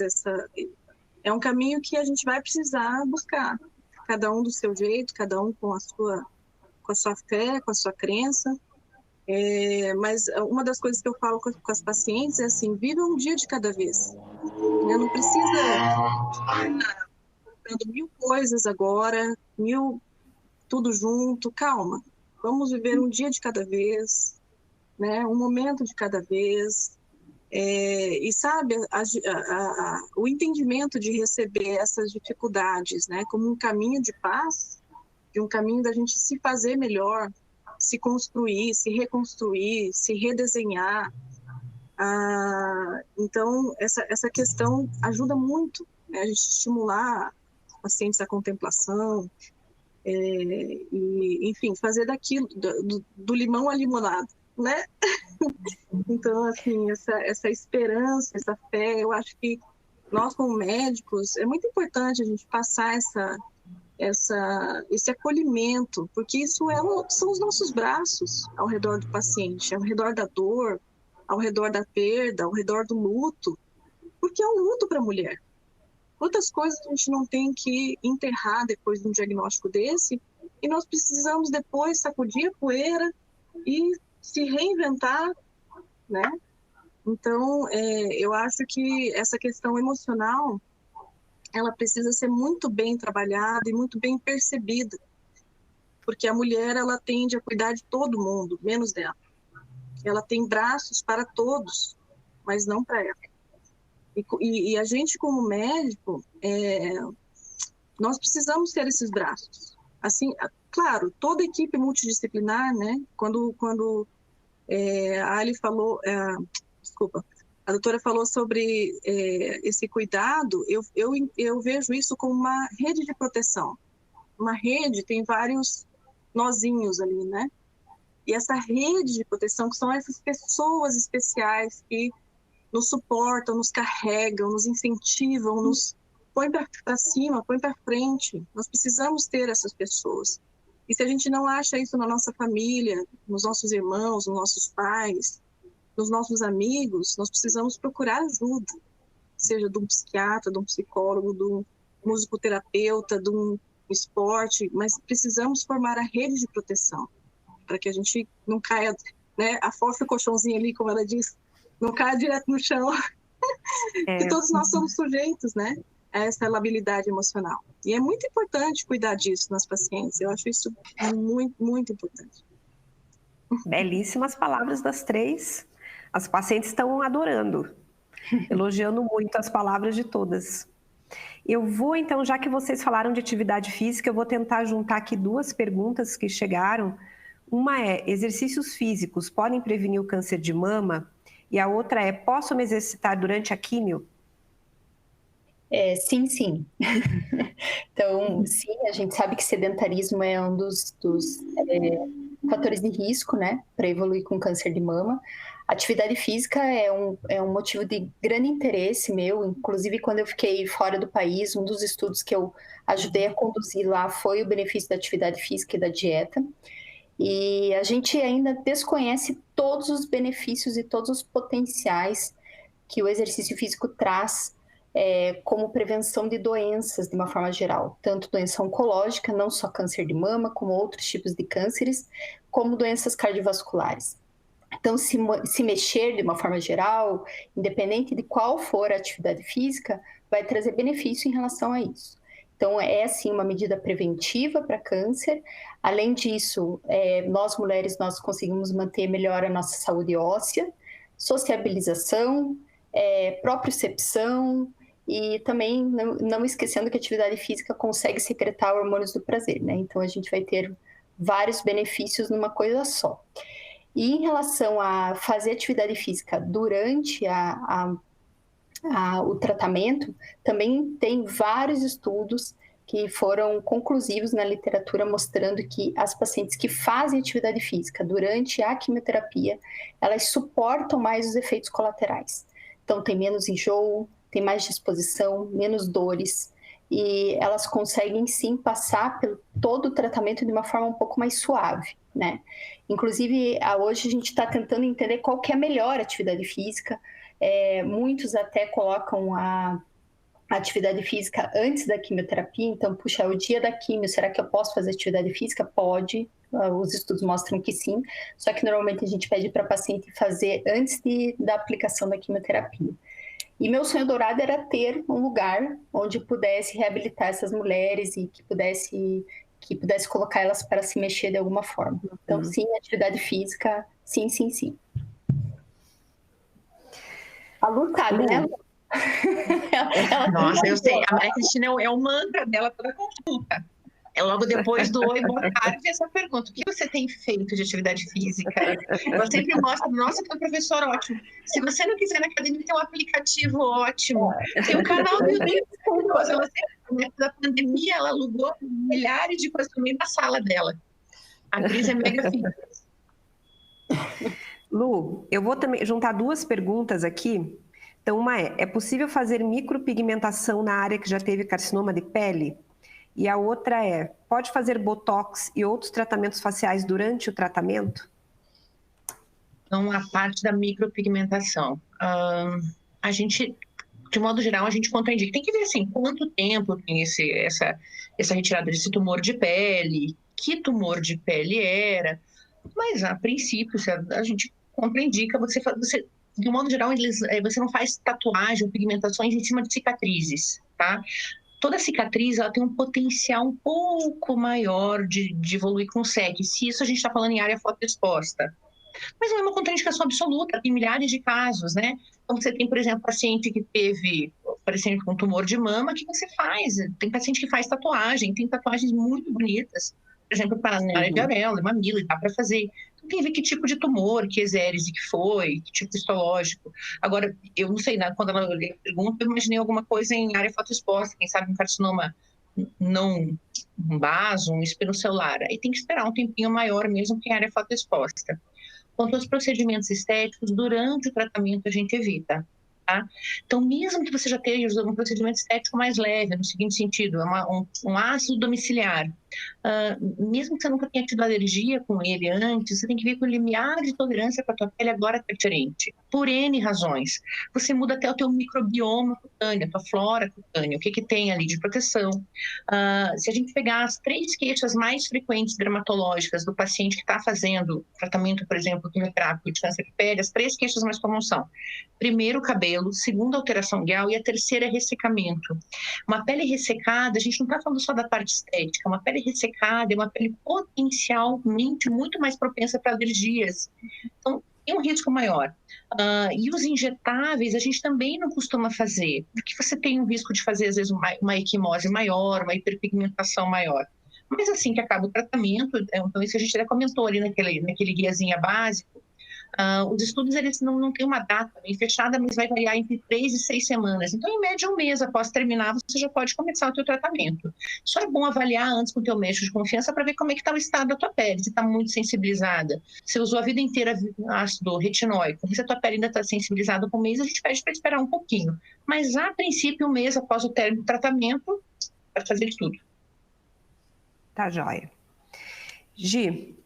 é um caminho que a gente vai precisar buscar, cada um do seu jeito, cada um com a sua fé, com a sua crença. Mas uma das coisas que eu falo com as pacientes é assim, viva um dia de cada vez. Não precisa estar comprando 1000 coisas agora, tudo junto, calma. Vamos viver um dia de cada vez, né? Um momento de cada vez. E sabe, o entendimento de receber essas dificuldades, né? Como um caminho de paz, de um caminho da gente se fazer melhor, se construir, se reconstruir, se redesenhar. Então, essa questão ajuda muito, né, a gente estimular pacientes à contemplação, e, enfim, fazer daquilo, do limão à limonada, né? Então, assim, essa esperança, essa fé, eu acho que nós, como médicos, é muito importante a gente passar esse acolhimento, porque isso são os nossos braços ao redor do paciente, ao redor da dor, ao redor da perda, ao redor do luto, porque é um luto para a mulher. Quantas coisas a gente não tem que enterrar depois de um diagnóstico desse, e nós precisamos depois sacudir a poeira e se reinventar, né? Então, eu acho que essa questão emocional, ela precisa ser muito bem trabalhada e muito bem percebida, porque a mulher, ela tende a cuidar de todo mundo, menos dela. Ela tem braços para todos, mas não para ela. E a gente, como médico, nós precisamos ter esses braços. Assim, claro, toda equipe multidisciplinar, né? Quando a Ali falou, desculpa, a doutora falou sobre esse cuidado, eu vejo isso como uma rede de proteção. Uma rede tem vários nozinhos ali, né? E essa rede de proteção, que são essas pessoas especiais que nos suportam, nos carregam, nos incentivam, nos põem para cima, põem para frente. Nós precisamos ter essas pessoas. E se a gente não acha isso na nossa família, nos nossos irmãos, nos nossos pais, nos nossos amigos, nós precisamos procurar ajuda, seja de um psiquiatra, de um psicólogo, de um musicoterapeuta, de um esporte, mas precisamos formar a rede de proteção, para que a gente não caia, né, afofe o colchãozinho ali, como ela diz, não caia direto no chão. E todos nós somos sujeitos, né, a essa labilidade emocional. E é muito importante cuidar disso nas pacientes. Eu acho isso muito, muito importante. Belíssimas palavras das três. As pacientes estão adorando, elogiando muito as palavras de todas. Eu vou, então, já que vocês falaram de atividade física, eu vou tentar juntar aqui duas perguntas que chegaram. Uma é, exercícios físicos podem prevenir o câncer de mama? E a outra é, posso me exercitar durante a químio? Sim, sim. Então, sim, a gente sabe que sedentarismo é um dos fatores de risco, né, para evoluir com câncer de mama. Atividade física é um motivo de grande interesse meu, inclusive quando eu fiquei fora do país, um dos estudos que eu ajudei a conduzir lá foi o benefício da atividade física e da dieta. E a gente ainda desconhece todos os benefícios e todos os potenciais que o exercício físico traz como prevenção de doenças de uma forma geral, tanto doença oncológica, não só câncer de mama, como outros tipos de cânceres, como doenças cardiovasculares. Então, se mexer de uma forma geral, independente de qual for a atividade física, vai trazer benefício em relação a isso. Então, é sim uma medida preventiva para câncer. Além disso, nós mulheres, nós conseguimos manter melhor a nossa saúde óssea, sociabilização, propriocepção, e também não esquecendo que a atividade física consegue secretar hormônios do prazer, né? Então, a gente vai ter vários benefícios numa coisa só. E em relação a fazer atividade física durante o tratamento, também tem vários estudos que foram conclusivos na literatura mostrando que as pacientes que fazem atividade física durante a quimioterapia, elas suportam mais os efeitos colaterais. Então, tem menos enjoo, tem mais disposição, menos dores, e elas conseguem sim passar por todo o tratamento de uma forma um pouco mais suave, né? Inclusive, hoje a gente está tentando entender qual que é a melhor atividade física. Muitos até colocam a atividade física antes da quimioterapia, então, puxa, é o dia da quimio, será que eu posso fazer atividade física? Pode, os estudos mostram que sim, só que normalmente a gente pede para a paciente fazer antes da aplicação da quimioterapia. E meu sonho dourado era ter um lugar onde pudesse reabilitar essas mulheres e que pudesse colocar elas para se mexer de alguma forma. Então, sim, atividade física, sim, sim, sim. A Lu sabe, né? Nossa, eu sei. A Maria Cristina é o mantra dela toda consulta. É logo depois do oi, boa tarde, essa pergunta. O que você tem feito de atividade física? Eu sempre mostro, nossa, tem um professor ótimo. Se você não quiser na academia, tem um aplicativo ótimo. Tem um canal do YouTube. Da pandemia, ela alugou milhares de coisas também na sala dela. A Cris é mega fitness. Lu, eu vou também juntar duas perguntas aqui. Então, uma é possível fazer micropigmentação na área que já teve carcinoma de pele? E a outra é, pode fazer botox e outros tratamentos faciais durante o tratamento? Então, a parte da micropigmentação. A gente, de modo geral, a gente contraindica. Tem que ver, assim, quanto tempo tem essa retirada desse tumor de pele, que tumor de pele era. Mas, a princípio, a gente contraindica você de modo geral, você não faz tatuagem ou pigmentações em cima de cicatrizes, tá? Toda cicatriz ela tem um potencial um pouco maior de evoluir com SEC, se isso a gente está falando em área fotoexposta. Mas não é uma contraindicação absoluta, tem milhares de casos, né? Então, você tem, por exemplo, paciente que teve, paciente com tumor de mama, que você faz. Tem paciente que faz tatuagem, tem tatuagens muito bonitas. por exemplo, para na área de areola, mamilo, e dá para fazer. Então, tem que ver que tipo de tumor, que exérese que foi, que tipo histológico. Agora, eu não sei, quando ela pergunta, eu imaginei alguma coisa em área fotoexposta, quem sabe um carcinoma não um vaso, um espinocelular. Aí tem que esperar um tempinho maior mesmo que em área fotoexposta. Quanto aos procedimentos estéticos, durante o tratamento a gente evita. Tá? Então, mesmo que você já tenha um procedimento estético mais leve, no seguinte sentido, um ácido domiciliar, mesmo que você nunca tenha tido alergia com ele antes, você tem que ver que o limiar de tolerância para a tua pele agora é diferente, por N razões. Você muda até o teu microbioma cutâneo, a tua flora cutânea, o que tem ali de proteção. Se a gente pegar as 3 queixas mais frequentes dermatológicas do paciente que está fazendo tratamento, por exemplo, quimioterápico de câncer de pele, as 3 queixas mais comuns são: primeiro, o cabelo; segundo, alteração guial; e a terceira é ressecamento. Uma pele ressecada, a gente não está falando só da parte estética, uma pele ressecada é uma pele potencialmente muito mais propensa para alergias. Então, tem um risco maior. E os injetáveis a gente também não costuma fazer, porque você tem um risco de fazer, às vezes, uma equimose maior, uma hiperpigmentação maior. Mas assim que acaba o tratamento, então isso a gente já comentou ali naquele guiazinha básico, os estudos eles não têm uma data bem fechada, mas vai variar entre 3 e 6 semanas. Então, em média, 1 mês após terminar, você já pode começar o teu tratamento. Só é bom avaliar antes com o teu médico de confiança para ver como é que está o estado da tua pele, se está muito sensibilizada. Se usou a vida inteira ácido retinóico, se a tua pele ainda está sensibilizada com 1 mês, a gente pede para esperar um pouquinho. Mas, a princípio, 1 mês após o término do tratamento, para fazer tudo. Tá joia. Gi,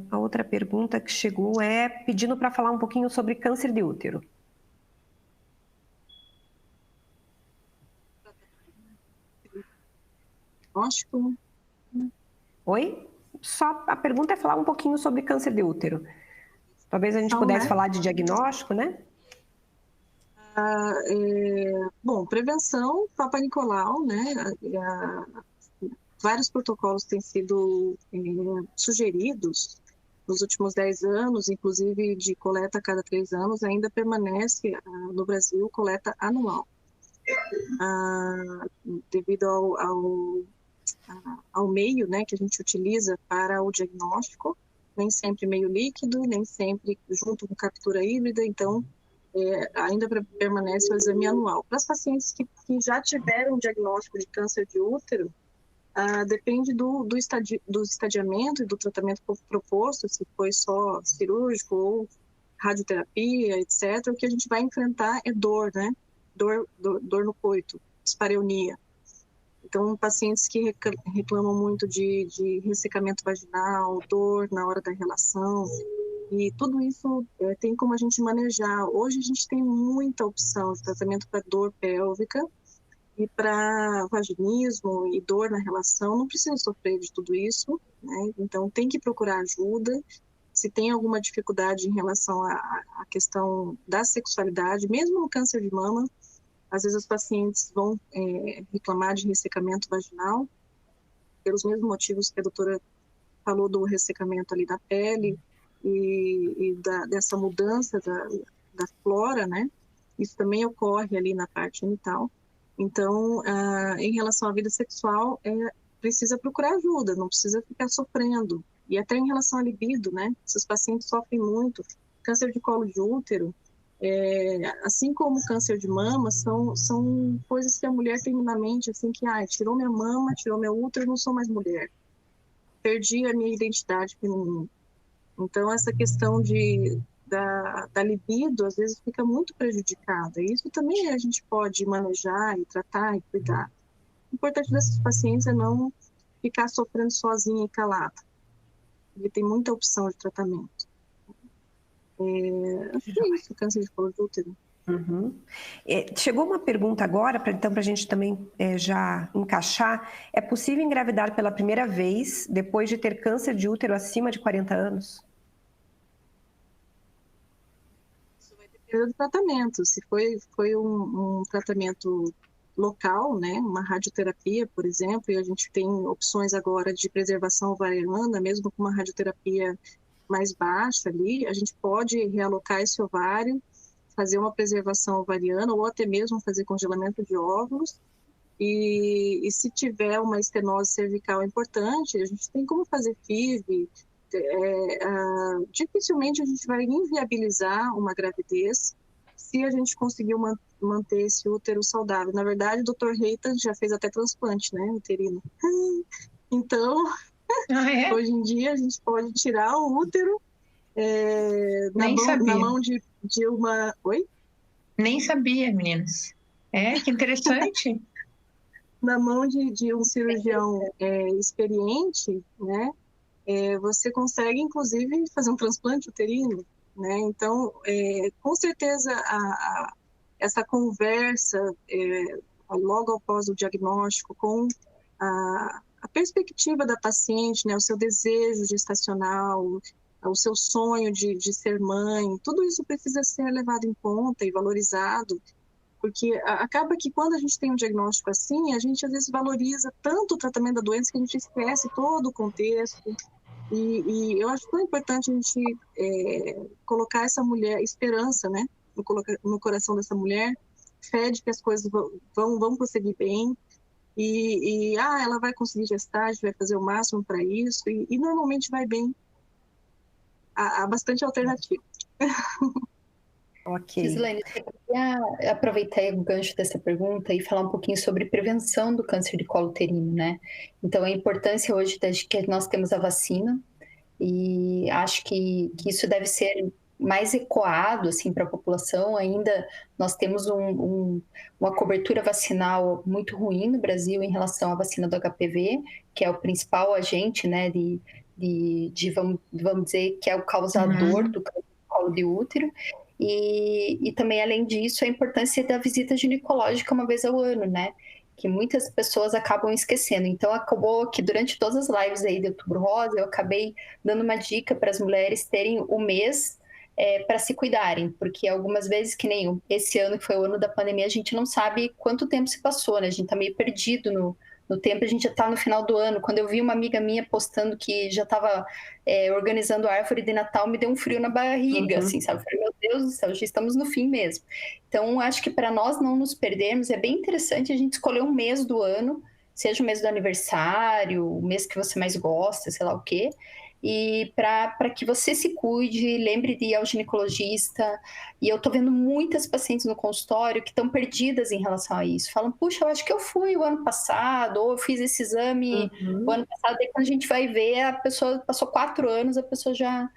a outra pergunta que chegou é pedindo para falar um pouquinho sobre câncer de útero. Diagnóstico? Oi? Só a pergunta é falar um pouquinho sobre câncer de útero. Talvez a gente Então, pudesse falar de diagnóstico, né? Bom, prevenção, Papa Nicolau, né? Vários protocolos têm sido sugeridos nos últimos 10 anos, inclusive de coleta a cada 3 anos, ainda permanece no Brasil coleta anual. Devido ao meio, né, que a gente utiliza para o diagnóstico, nem sempre meio líquido, nem sempre junto com captura híbrida, então ainda permanece o exame anual. Para as pacientes que já tiveram diagnóstico de câncer de útero, depende do estadiamento e do tratamento proposto, se foi só cirúrgico ou radioterapia, etc. O que a gente vai enfrentar é dor, né? Dor no coito, dispareunia. Então, pacientes que reclamam muito de ressecamento vaginal, dor na hora da relação, e tudo isso tem como a gente manejar. Hoje a gente tem muita opção de tratamento para dor pélvica, e para vaginismo e dor na relação, não precisa sofrer de tudo isso, né? Então tem que procurar ajuda. Se tem alguma dificuldade em relação à questão da sexualidade, mesmo no câncer de mama, às vezes os pacientes vão reclamar de ressecamento vaginal, pelos mesmos motivos que a doutora falou do ressecamento ali da pele e dessa mudança da flora, né? Isso também ocorre ali na parte genital. Então, em relação à vida sexual, precisa procurar ajuda, não precisa ficar sofrendo. E até em relação à libido, né? Esses pacientes sofrem muito. Câncer de colo de útero, assim como câncer de mama, são coisas que a mulher tem na mente, assim, que tirou minha mama, tirou meu útero, não sou mais mulher. Perdi a minha identidade feminina. Então, essa questão da libido, às vezes, fica muito prejudicada. E isso também a gente pode manejar e tratar e cuidar. O importante desses pacientes é não ficar sofrendo sozinha e calada. Ele tem muita opção de tratamento. Acho que é isso, câncer de colo de útero. Uhum. Chegou uma pergunta agora, então para a gente também já encaixar. É possível engravidar pela primeira vez depois de ter câncer de útero acima de 40 anos? Do tratamento, se foi um tratamento local, né, uma radioterapia, por exemplo, e a gente tem opções agora de preservação ovariana, mesmo com uma radioterapia mais baixa ali, a gente pode realocar esse ovário, fazer uma preservação ovariana ou até mesmo fazer congelamento de óvulos E se tiver uma estenose cervical importante, a gente tem como fazer FIV. Dificilmente a gente vai inviabilizar uma gravidez se a gente conseguir manter esse útero saudável. Na verdade, o Dr. Reitan já fez até transplante, né, uterino. Então, hoje em dia a gente pode tirar o útero na mão de uma... Oi? Nem sabia, meninas. Que interessante. Na mão de um cirurgião experiente, né? Você consegue, inclusive, fazer um transplante uterino, né? Então, com certeza, essa conversa logo após o diagnóstico, com a perspectiva da paciente, né? O seu desejo gestacional, o seu sonho de ser mãe, tudo isso precisa ser levado em conta e valorizado, porque acaba que quando a gente tem um diagnóstico assim, a gente às vezes valoriza tanto o tratamento da doença que a gente esquece todo o contexto. E eu acho tão importante a gente colocar essa mulher, esperança, né, no coração dessa mulher, fé de que as coisas vão prosseguir bem, ela vai conseguir gestar, a gente vai fazer o máximo para isso, e normalmente vai bem. Há bastante alternativa. Ok. Gislaine, eu queria aproveitar o gancho dessa pergunta e falar um pouquinho sobre prevenção do câncer de colo uterino, né? Então, a importância hoje de que nós temos a vacina, e acho que isso deve ser mais ecoado assim, para a população. Ainda nós temos uma cobertura vacinal muito ruim no Brasil em relação à vacina do HPV, que é o principal agente, né, vamos dizer, que é o causador do câncer de colo de útero. E também, além disso, a importância da visita ginecológica uma vez ao ano, né? Que muitas pessoas acabam esquecendo. Então, acabou que durante todas as lives aí de Outubro Rosa, eu acabei dando uma dica para as mulheres terem o mês para se cuidarem, porque algumas vezes, que nem esse ano, que foi o ano da pandemia, a gente não sabe quanto tempo se passou, né? A gente tá meio perdido no tempo, a gente já tá no final do ano. Quando eu vi uma amiga minha postando que já estava organizando a árvore de Natal, me deu um frio na barriga, assim, sabe? Eu falei, meu Deus do céu, já estamos no fim mesmo. Então, acho que para nós não nos perdermos, é bem interessante a gente escolher um mês do ano, seja o mês do aniversário, o mês que você mais gosta, sei lá o quê, e para que você se cuide, lembre de ir ao ginecologista. E eu tô vendo muitas pacientes no consultório que estão perdidas em relação a isso. Falam, puxa, eu acho que eu fui o ano passado, ou eu fiz esse exame o ano passado. Daí quando a gente vai ver, a pessoa passou 4 anos, a pessoa já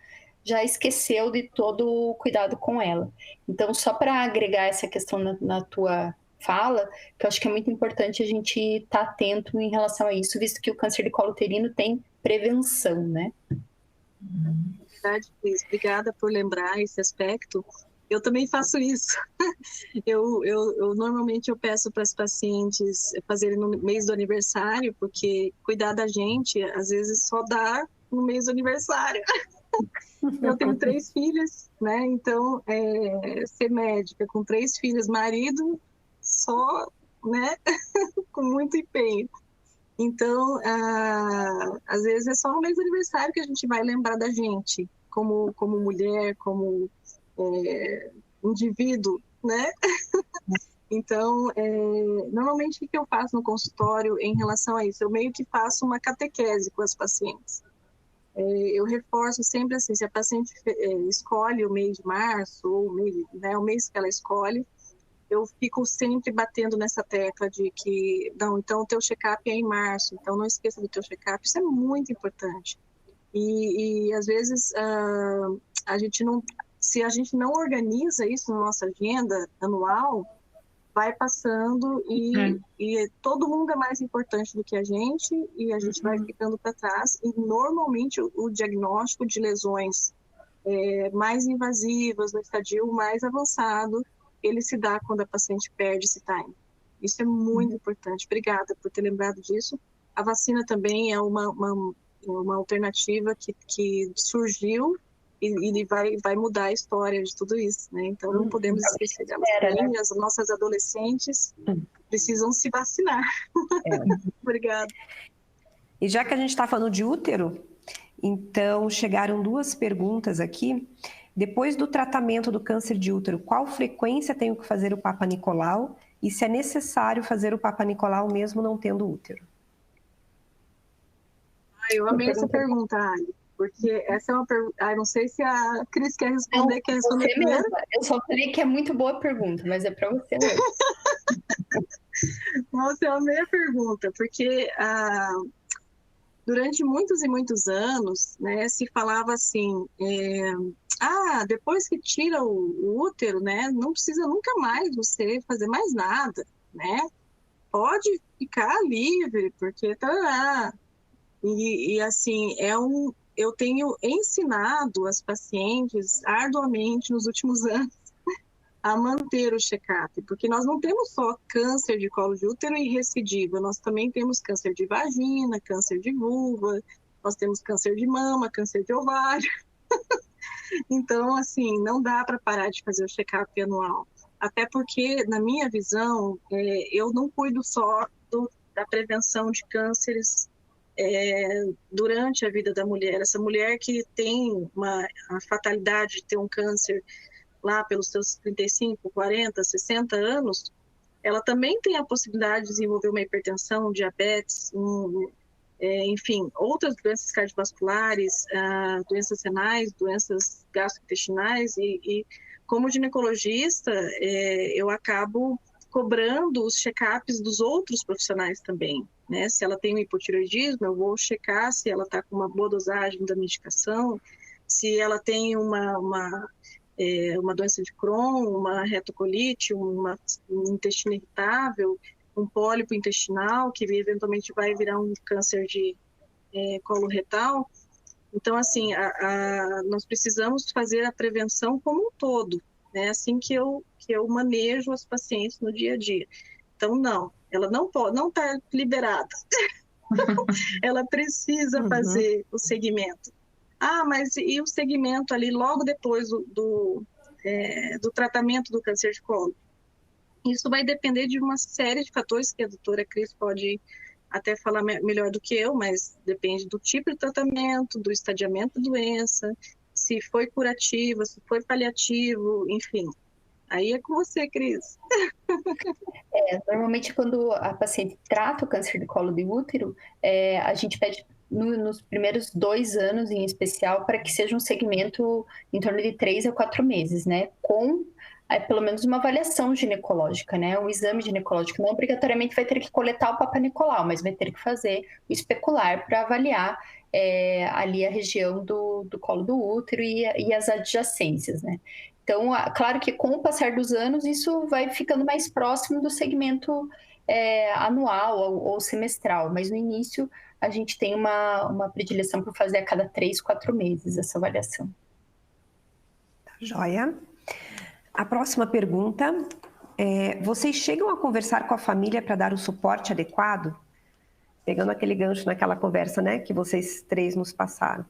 esqueceu de todo o cuidado com ela. Então, só para agregar essa questão na tua fala, que eu acho que é muito importante a gente estar atento em relação a isso, visto que o câncer de colo uterino tem prevenção, né? Verdade, Cris. Obrigada por lembrar esse aspecto. Eu também faço isso. Normalmente eu peço para as pacientes fazerem no mês do aniversário, porque cuidar da gente, às vezes, só dá no mês do aniversário. Eu tenho 3 filhas, né? Então, ser médica com 3 filhas, marido, só, né? Com muito empenho. Então, às vezes é só no mês do aniversário que a gente vai lembrar da gente, como mulher, como indivíduo, né? Então, normalmente o que eu faço no consultório em relação a isso? Eu meio que faço uma catequese com as pacientes. Eu reforço sempre assim, se a paciente escolhe o mês de março, ou o mês que ela escolhe, eu fico sempre batendo nessa tecla de que, não, então o teu check-up é em março, então não esqueça do teu check-up, isso é muito importante. E às vezes, se a gente não organiza isso na nossa agenda anual, vai passando e todo mundo é mais importante do que a gente, e a gente vai ficando para trás, e normalmente o diagnóstico de lesões mais invasivas, no estadio mais avançado, ele se dá quando a paciente perde esse time. Isso é muito importante. Obrigada por ter lembrado disso. A vacina também é uma alternativa que surgiu e vai mudar a história de tudo isso, né? Então, não podemos esquecer delas. Né? As nossas adolescentes precisam se vacinar. Obrigada. E já que a gente está falando de útero, então chegaram 2 perguntas aqui. Depois do tratamento do câncer de útero, qual frequência tenho que fazer o Papa Nicolau? e se é necessário fazer o Papa Nicolau mesmo não tendo útero? Eu amei essa pergunta, Ali, porque essa é uma pergunta. Não sei se a Cris quer responder. Não, quer responder você primeiro? mesma. Eu só falei que é muito boa pergunta, mas é para você mesmo. Nossa, eu amei a pergunta, porque durante muitos e muitos anos, né, se falava assim, depois que tira o útero, né, não precisa nunca mais você fazer mais nada, né? Pode ficar livre, porque tá. E assim, eu tenho ensinado as pacientes arduamente nos últimos anos a manter o check-up, porque nós não temos só câncer de colo de útero e recidiva, nós também temos câncer de vagina, câncer de vulva, nós temos câncer de mama, câncer de ovário. Então, assim, não dá para parar de fazer o check-up anual. Até porque, na minha visão, eu não cuido só da prevenção de cânceres durante a vida da mulher. Essa mulher que tem a fatalidade de ter um câncer lá pelos seus 35, 40, 60 anos, ela também tem a possibilidade de desenvolver uma hipertensão, diabetes, enfim, outras doenças cardiovasculares, doenças renais, doenças gastrointestinais e como ginecologista, eu acabo cobrando os check-ups dos outros profissionais também, né? Se ela tem um hipotireoidismo, eu vou checar se ela está com uma boa dosagem da medicação, se ela tem uma doença de Crohn, uma retocolite, um intestino irritável, um pólipo intestinal, que eventualmente vai virar um câncer de colo retal. Então, assim, nós precisamos fazer a prevenção como um todo, né? Assim que eu manejo as pacientes no dia a dia. Então, não, ela não está liberada. Ela precisa fazer o segmento. Mas e o segmento ali logo depois do tratamento do câncer de colo? Isso vai depender de uma série de fatores que a doutora Cris pode até falar melhor do que eu, mas depende do tipo de tratamento, do estadiamento da doença, se foi curativa, se foi paliativo, enfim. Aí é com você, Cris. Normalmente, quando a paciente trata o câncer de colo de útero, a gente pede nos primeiros 2 anos, em especial, para que seja um segmento em torno de 3 a 4 meses, né? Com pelo menos uma avaliação ginecológica, né? Um exame ginecológico. Não obrigatoriamente vai ter que coletar o Papa Nicolau, mas vai ter que fazer o especular para avaliar ali a região do colo do útero e as adjacências, né? Então, claro que com o passar dos anos, isso vai ficando mais próximo do segmento anual ou semestral, mas no início a gente tem uma predileção por fazer a cada 3, 4 meses essa avaliação. Joia. A próxima pergunta é: vocês chegam a conversar com a família para dar o suporte adequado? Pegando aquele gancho naquela conversa, né, que vocês 3 nos passaram.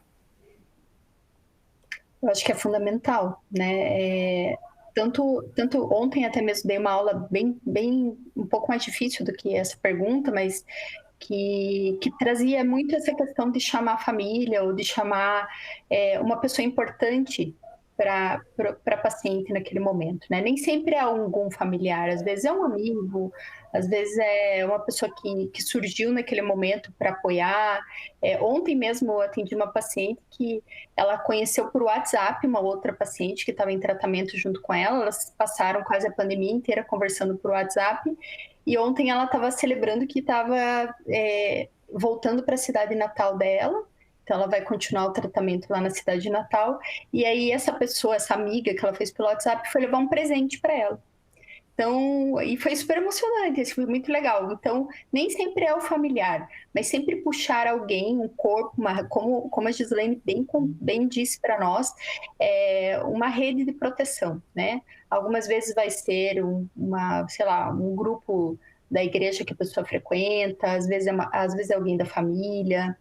Eu acho que é fundamental, né? Tanto ontem até mesmo dei uma aula bem um pouco mais difícil do que essa pergunta, mas que trazia muito essa questão de chamar a família ou de chamar uma pessoa importante para a paciente naquele momento, né? Nem sempre é algum familiar, às vezes é um amigo, às vezes é uma pessoa que surgiu naquele momento para apoiar. Ontem mesmo eu atendi uma paciente que ela conheceu por WhatsApp uma outra paciente que estava em tratamento junto com ela, elas passaram quase a pandemia inteira conversando por WhatsApp, e ontem ela estava celebrando que estava voltando para a cidade natal dela. Então, ela vai continuar o tratamento lá na cidade de Natal. E aí, essa pessoa, essa amiga que ela fez pelo WhatsApp, foi levar um presente para ela. Então, e foi super emocionante, isso foi muito legal. Então, nem sempre é o familiar, mas sempre puxar alguém, um corpo, como a Gislaine bem disse para nós, uma rede de proteção, né? Algumas vezes vai ser um grupo da igreja que a pessoa frequenta, às vezes é alguém da família,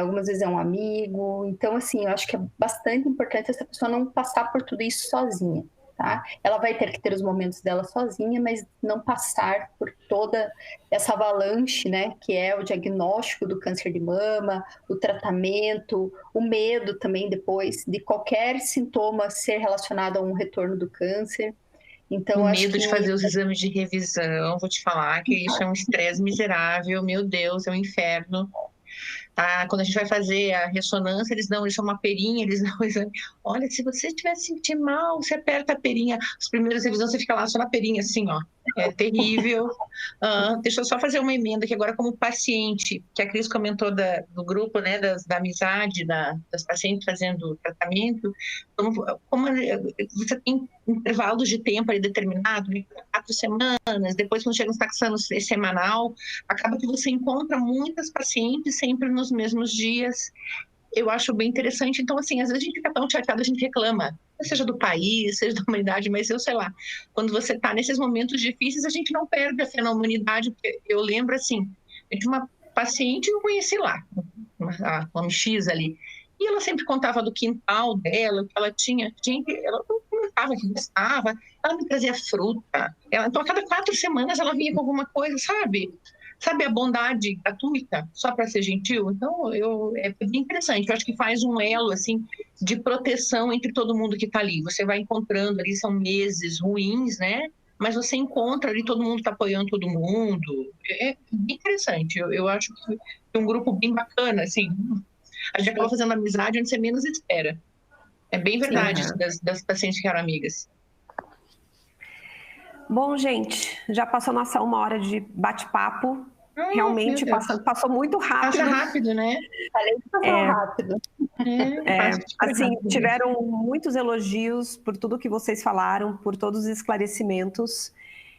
algumas vezes é um amigo. Então, assim, eu acho que é bastante importante essa pessoa não passar por tudo isso sozinha, tá? Ela vai ter que ter os momentos dela sozinha, mas não passar por toda essa avalanche, né? Que é o diagnóstico do câncer de mama, o tratamento, o medo também depois de qualquer sintoma ser relacionado a um retorno do câncer. Então, O acho medo que de fazer os exames de revisão, vou te falar que isso é um estresse miserável, meu Deus, é um inferno. Tá? Quando a gente vai fazer a ressonância, eles chamam uma perinha, eles dão o exame. Olha, se você estiver sentindo mal, você aperta a perinha. As primeiras revisões você fica lá só na perinha, assim, ó. É terrível. Deixa eu só fazer uma emenda aqui agora como paciente, que a Cris comentou do grupo, né, da amizade, das pacientes fazendo tratamento. Como você tem intervalos de tempo ali determinado, 4 semanas, depois quando chega no taxano semanal, acaba que você encontra muitas pacientes sempre nos mesmos dias. Eu acho bem interessante. Então, assim, às vezes a gente fica tão chateado, a gente reclama, seja do país, seja da humanidade, mas eu sei lá, quando você está nesses momentos difíceis, a gente não perde a fé na humanidade, porque eu lembro, assim, de uma paciente que eu conheci lá, uma X ali, e ela sempre contava do quintal dela, o que ela tinha. Gente, ela não comentava que gostava, ela me trazia fruta. Então, a cada 4 semanas ela vinha com alguma coisa, sabe? Sabe a bondade gratuita, só para ser gentil? Então, é bem interessante. Eu acho que faz um elo, assim, de proteção entre todo mundo que está ali. Você vai encontrando ali, são meses ruins, né? Mas você encontra ali, todo mundo está apoiando todo mundo. É bem interessante. Eu acho que é um grupo bem bacana, assim. A gente acaba fazendo amizade onde você menos espera. É bem verdade isso das pacientes que eram amigas. Bom, gente, já passou nossa 1 hora de bate-papo. Realmente passou muito rápido. Passa rápido, né? Falei que passou rápido. Assim, tiveram muitos elogios por tudo que vocês falaram, por todos os esclarecimentos.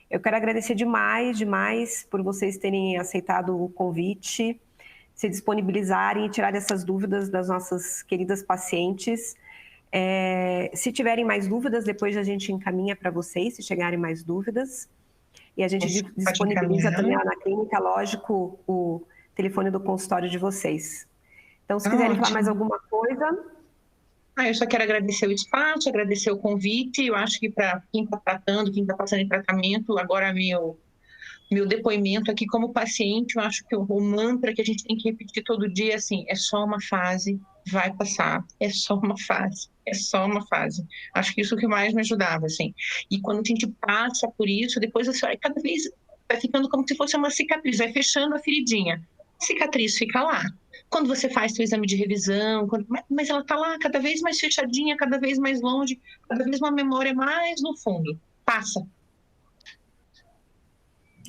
Eu quero agradecer demais, demais por vocês terem aceitado o convite, se disponibilizarem e tirar essas dúvidas das nossas queridas pacientes. Se tiverem mais dúvidas, depois a gente encaminha para vocês, se chegarem mais dúvidas. E a gente disponibiliza também lá na clínica, lógico, o telefone do consultório de vocês. Então, se quiserem falar mais alguma coisa... Eu só quero agradecer o espaço, agradecer o convite. Eu acho que para quem está tratando, quem está passando em tratamento, agora meu depoimento aqui como paciente, eu acho que o mantra que a gente tem que repetir todo dia, assim, é só uma fase, vai passar, é só uma fase, é só uma fase. Acho que isso que mais me ajudava, assim. E quando a gente passa por isso, depois assim, cada vez vai ficando como se fosse uma cicatriz, vai fechando a feridinha. A cicatriz fica lá. Quando você faz seu exame de revisão, mas ela está lá cada vez mais fechadinha, cada vez mais longe, cada vez uma memória mais no fundo. Passa.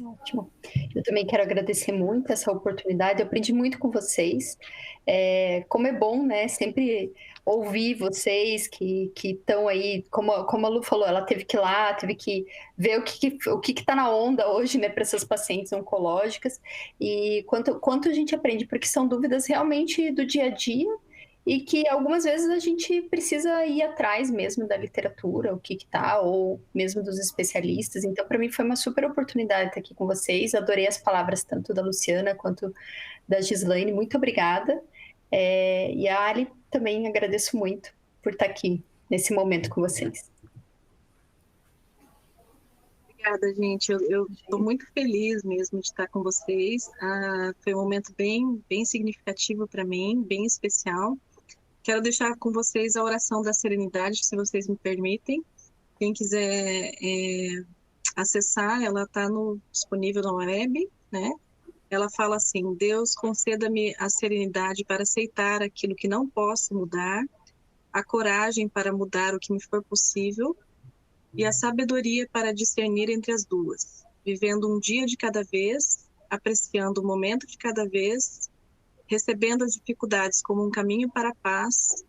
Ótimo. Eu também quero agradecer muito essa oportunidade. Eu aprendi muito com vocês. Como é bom, né? Sempre ouvir vocês que estão aí, como a Lu falou, ela teve que ir lá, teve que ver o que está na onda hoje, né, para essas pacientes oncológicas. E quanto a gente aprende, porque são dúvidas realmente do dia a dia. E que algumas vezes a gente precisa ir atrás mesmo da literatura, o que tá, ou mesmo dos especialistas. Então, para mim foi uma super oportunidade estar aqui com vocês. Adorei as palavras tanto da Luciana quanto da Gislaine. Muito obrigada. E a Ali também agradeço muito por estar aqui nesse momento com vocês. Obrigada, gente. Eu estou muito feliz mesmo de estar com vocês. Foi um momento bem, bem significativo para mim, bem especial. Quero deixar com vocês a oração da serenidade, se vocês me permitem. Quem quiser acessar, ela está disponível na web, né? Ela fala assim: Deus, conceda-me a serenidade para aceitar aquilo que não posso mudar, a coragem para mudar o que me for possível e a sabedoria para discernir entre as duas, vivendo um dia de cada vez, apreciando o momento de cada vez, recebendo as dificuldades como um caminho para a paz,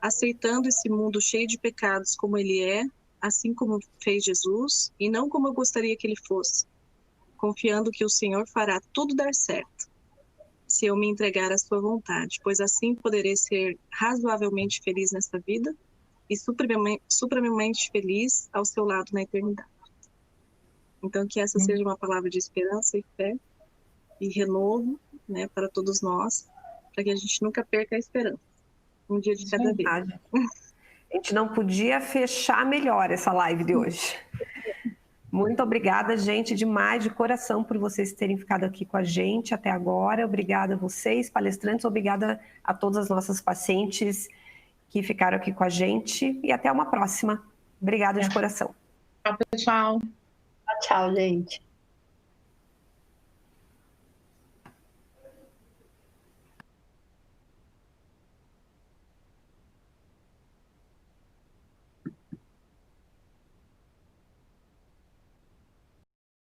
aceitando esse mundo cheio de pecados como ele é, assim como fez Jesus, e não como eu gostaria que ele fosse, confiando que o Senhor fará tudo dar certo, se eu me entregar à sua vontade, pois assim poderei ser razoavelmente feliz nesta vida e supremamente feliz ao seu lado na eternidade. Então, que essa seja uma palavra de esperança e fé e renovo, né, para todos nós, para que a gente nunca perca a esperança, um dia de cada vez. A gente não podia fechar melhor essa live de hoje. Muito obrigada, gente, demais, de coração, por vocês terem ficado aqui com a gente até agora. Obrigada a vocês, palestrantes, obrigada a todas as nossas pacientes que ficaram aqui com a gente e até uma próxima. Obrigada de coração. Tchau, pessoal. Tchau, gente.